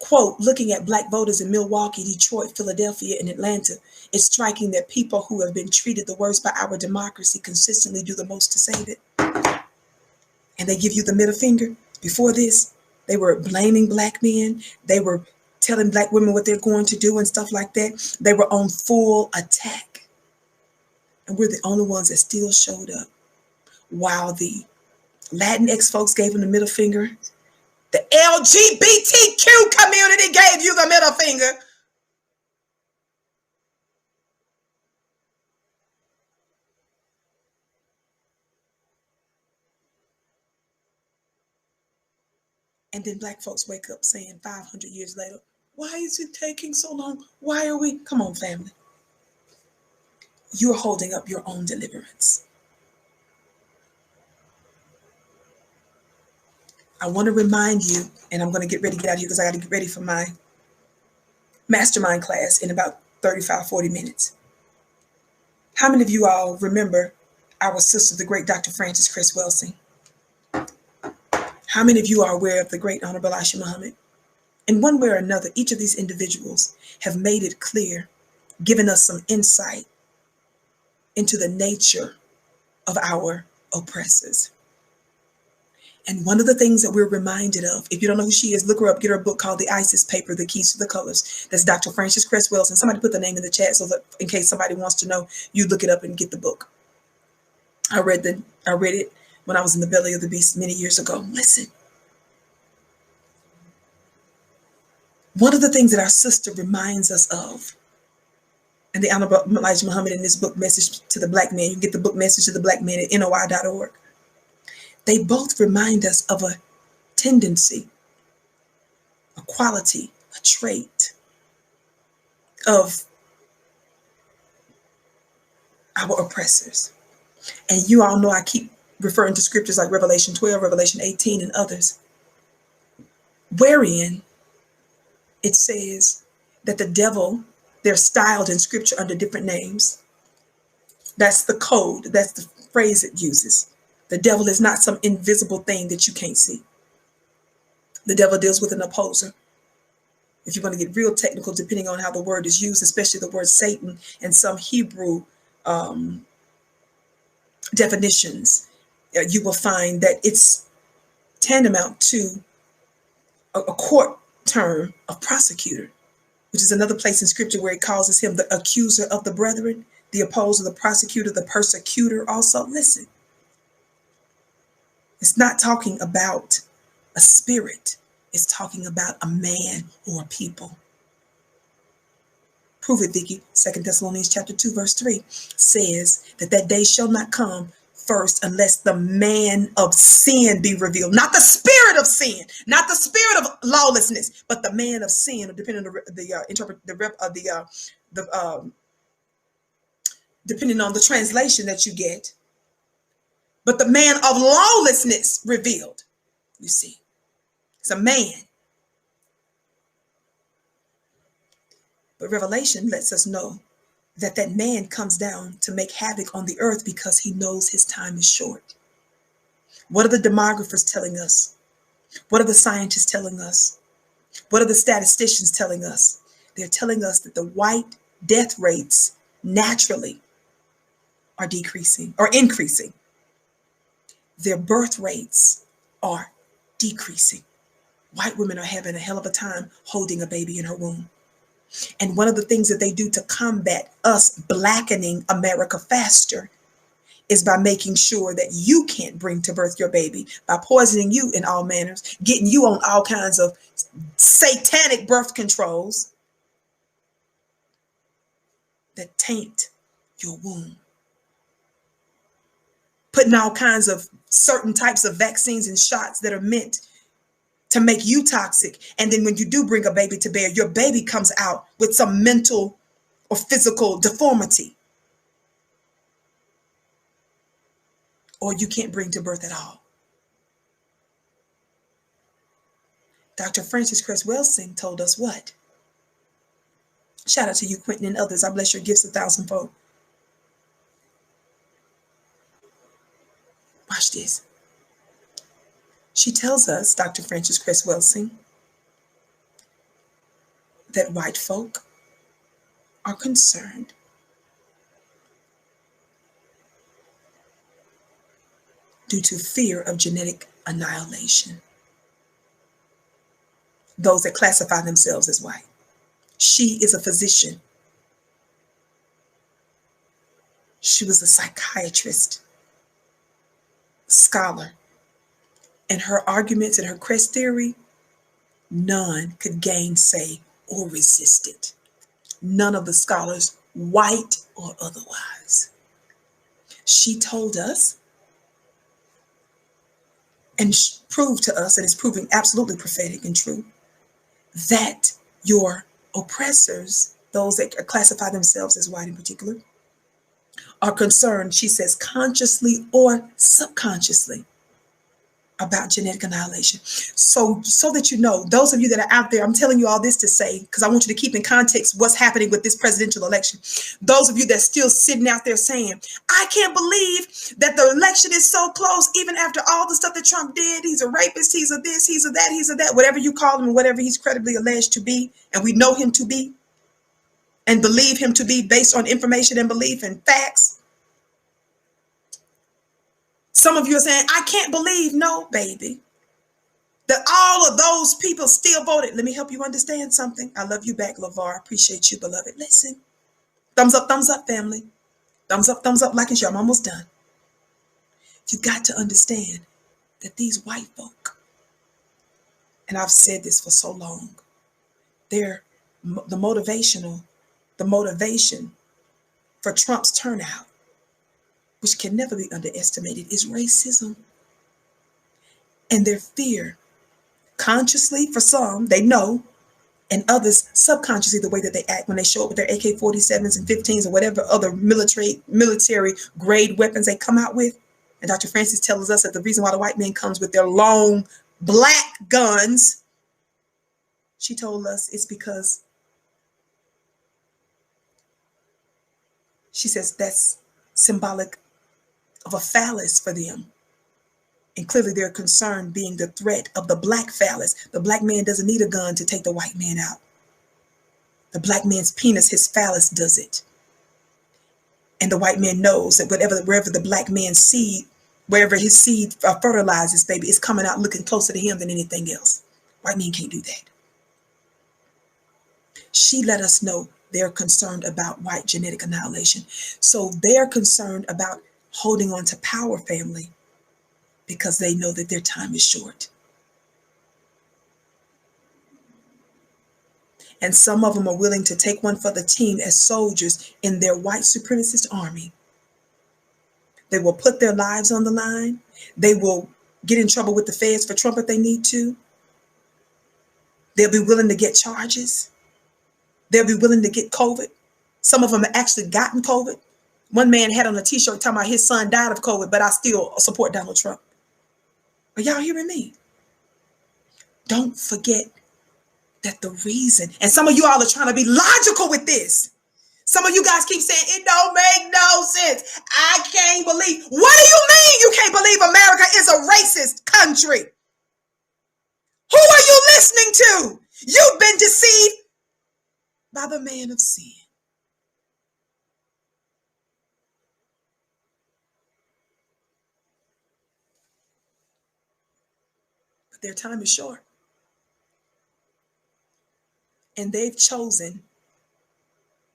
quote, looking at black voters in Milwaukee, Detroit, Philadelphia, and Atlanta, it's striking that people who have been treated the worst by our democracy consistently do the most to save it. And they give you the middle finger. Before this, they were blaming black men. They were telling black women what they're going to do and stuff like that. They were on full attack. And we're the only ones that still showed up. While the Latinx folks gave them the middle finger, the LGBTQ community gave you the middle finger. And then black folks wake up saying 500 years later, why is it taking so long? Why are we? Come on, family. You're holding up your own deliverance. I want to remind you, and I'm going to get ready to get out of here because I got to get ready for my mastermind class in about 35, 40 minutes. How many of you all remember our sister, the great Dr. Frances Cress Welsing? How many of you are aware of the great Honorable Aisha Muhammad? In one way or another, each of these individuals have made it clear, given us some insight into the nature of our oppressors. And one of the things that we're reminded of, if you don't know who she is, look her up, get her a book called The ISIS Paper, The Keys to the Colors. That's Dr. Frances Cress Welsing. Somebody put the name in the chat so that in case somebody wants to know, you look it up and get the book. I read it when I was in the belly of the beast many years ago. Listen. One of the things that our sister reminds us of, and the Honorable Elijah Muhammad in this book, Message to the Black Man, you can get the book Message to the Black Man at NOI.org. They both remind us of a tendency, a quality, a trait of our oppressors. And you all know I keep referring to scriptures like Revelation 12, Revelation 18, and others, wherein it says that the devil, they're styled in scripture under different names. That's the code. That's the phrase it uses. The devil is not some invisible thing that you can't see. The devil deals with an opposer. If you want to get real technical, depending on how the word is used, especially the word Satan and some Hebrew definitions, you will find that it's tantamount to a court term of prosecutor, which is another place in scripture where it calls him the accuser of the brethren, the opposer, the prosecutor, the persecutor also. Listen, it's not talking about a spirit. It's talking about a man or a people. Prove it, Vicky. 2 Thessalonians chapter 2, verse 3 says that day shall not come first unless the man of sin be revealed. Not the spirit of sin, not the spirit of lawlessness, but the man of sin, depending on depending on the translation that you get. But the man of lawlessness revealed. You see, it's a man. But Revelation lets us know that man comes down to make havoc on the earth because he knows his time is short. What are the demographers telling us? What are the scientists telling us? What are the statisticians telling us? They're telling us that the white death rates naturally are decreasing or increasing. Their birth rates are decreasing. White women are having a hell of a time holding a baby in her womb. And one of the things that they do to combat us blackening America faster is by making sure that you can't bring to birth your baby, by poisoning you in all manners, getting you on all kinds of satanic birth controls that taint your womb. Putting all kinds of certain types of vaccines and shots that are meant to make you toxic. And then when you do bring a baby to bear, your baby comes out with some mental or physical deformity. Or you can't bring to birth at all. Dr. Frances Cress Welsing told us what? Shout out to you, Quentin, and others. I bless your gifts 1,000-fold. Watch this. She tells us, Dr. Frances Cress Welsing, that white folk are concerned due to fear of genetic annihilation. Those that classify themselves as white. She is a physician. She was a psychiatrist, scholar. And her arguments and her Cress theory, none could gainsay or resist it. None of the scholars, white or otherwise. She told us and proved to us, and it's proving absolutely prophetic and true, that your oppressors, those that classify themselves as white in particular, are concerned, she says, consciously or subconsciously, about genetic annihilation. So that you know, those of you that are out there, I'm telling you all this to say, because I want you to keep in context what's happening with this presidential election. Those of you that still sitting out there saying, I can't believe that the election is so close, even after all the stuff that Trump did. He's a rapist, he's a this, he's a that, he's a that, whatever you call him and whatever he's credibly alleged to be, and we know him to be, and believe him to be based on information and belief and facts. Some of you are saying, I can't believe, no, baby, that all of those people still voted. Let me help you understand something. I love you back, LeVar. Appreciate you, beloved. Listen. Thumbs up, family. Thumbs up, like it's you. I'm almost done. You got to understand that these white folk, and I've said this for so long, they're the motivation for Trump's turnout, which can never be underestimated, is racism. And their fear, consciously for some, they know, and others subconsciously, the way that they act when they show up with their AK-47s and 15s or whatever other military grade weapons they come out with. And Dr. Francis tells us that the reason why the white man comes with their long black guns, she told us, it's because she says that's symbolic of a phallus for them. And clearly they're concerned being the threat of the black phallus. The black man doesn't need a gun to take the white man out. The black man's penis, his phallus, does it. And the white man knows that wherever the black man's seed, wherever his seed fertilizes, baby, it's coming out looking closer to him than anything else. White men can't do that. She let us know they're concerned about white genetic annihilation. So they're concerned about holding on to power, family, because they know that their time is short. And some of them are willing to take one for the team as soldiers in their white supremacist army. They will put their lives on the line. They will get in trouble with the feds for Trump if they need to. They'll be willing to get charges. They'll be willing to get COVID. Some of them have actually gotten COVID. One man had on a t-shirt talking about his son died of COVID, but I still support Donald Trump. Are y'all hearing me? Don't forget that the reason, and some of you all are trying to be logical with this. Some of you guys keep saying, it don't make no sense. I can't believe. What do you mean you can't believe America is a racist country? Who are you listening to? You've been deceived by the man of sin. But their time is short. And they've chosen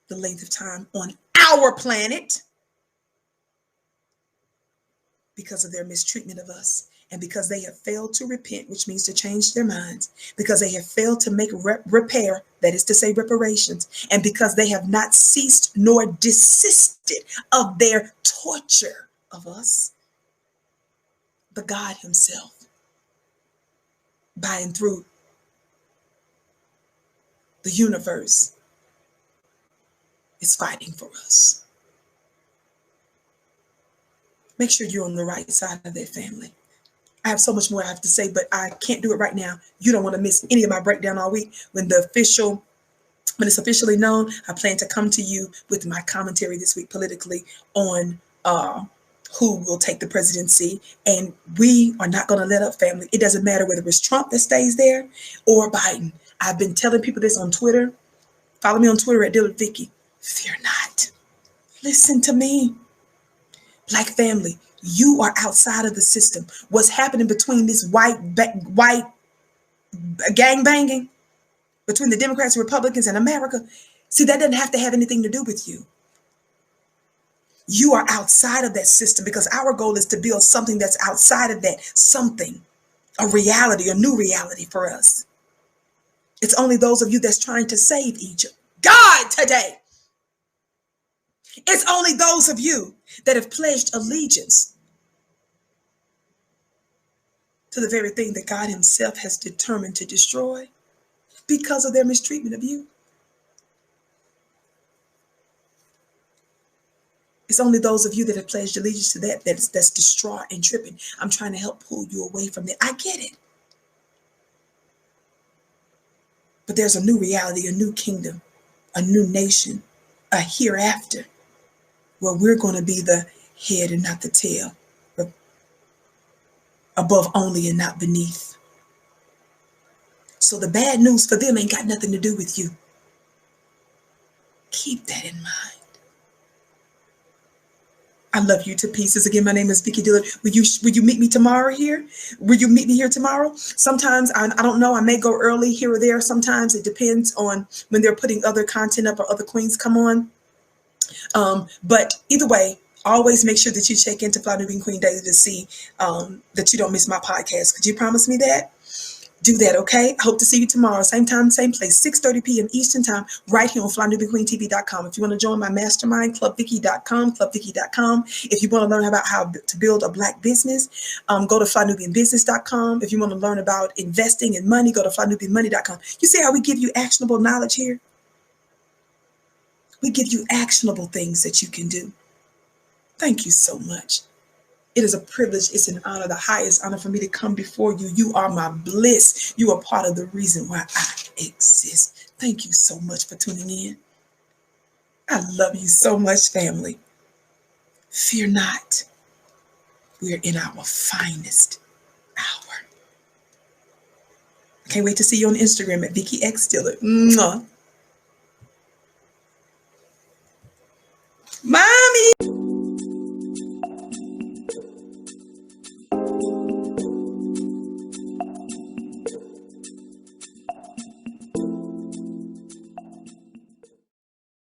the length of time on our planet because of their mistreatment of us, and because they have failed to repent, which means to change their minds, because they have failed to make repair, that is to say reparations, and because they have not ceased nor desisted of their torture of us. The God himself, by and through the universe, is fighting for us. Make sure you're on the right side of that family. I have so much more I have to say, but I can't do it right now. You don't want to miss any of my breakdown all week. When it's officially known, I plan to come to you with my commentary this week politically on who will take the presidency. And we are not going to let up, family. It doesn't matter whether it's Trump that stays there or Biden. I've been telling people this on Twitter. Follow me on Twitter at Dillard Vicky. Fear not. Listen to me. Black family, you are outside of the system. What's happening between this white gang banging between the Democrats and Republicans in America, see, that doesn't have to have anything to do with you. You are outside of that system, because our goal is to build something that's outside of that, something, a reality, a new reality for us. It's only those of you that's trying to save Egypt, God, today. It's only those of you that have pledged allegiance to the very thing that God himself has determined to destroy because of their mistreatment of you. It's only those of you that have pledged allegiance to that's distraught and tripping. I'm trying to help pull you away from that. I get it. But there's a new reality, a new kingdom, a new nation, a hereafter, where we're going to be the head and not the tail, above only and not beneath. So the bad news for them ain't got nothing to do with you. Keep that in mind. I love you to pieces. Again, my name is Vicky Dillard. Will you meet me tomorrow here? Will you meet me here tomorrow? Sometimes, I don't know, I may go early here or there. Sometimes it depends on when they're putting other content up or other queens come on. But either way, always make sure that you check into Fly Nubian Queen Daily to see that you don't miss my podcast. Could you promise me that? Do that, okay? I hope to see you tomorrow, same time, same place, 6:30 p.m. Eastern time, right here on FlyNubianQueenTV.com. If you want to join my mastermind, clubvicky.com. If you want to learn about how to build a Black business, go to FlyNubianBusiness.com. If you want to learn about investing in money, go to FlyNubianMoney.com. You see how we give you actionable knowledge here? We give you actionable things that you can do. Thank you so much. It is a privilege. It's an honor, the highest honor for me to come before you. You are my bliss. You are part of the reason why I exist. Thank you so much for tuning in. I love you so much, family. Fear not. We're in our finest hour. I can't wait to see you on Instagram at Vicky X Dillard. Mwah. Mommy.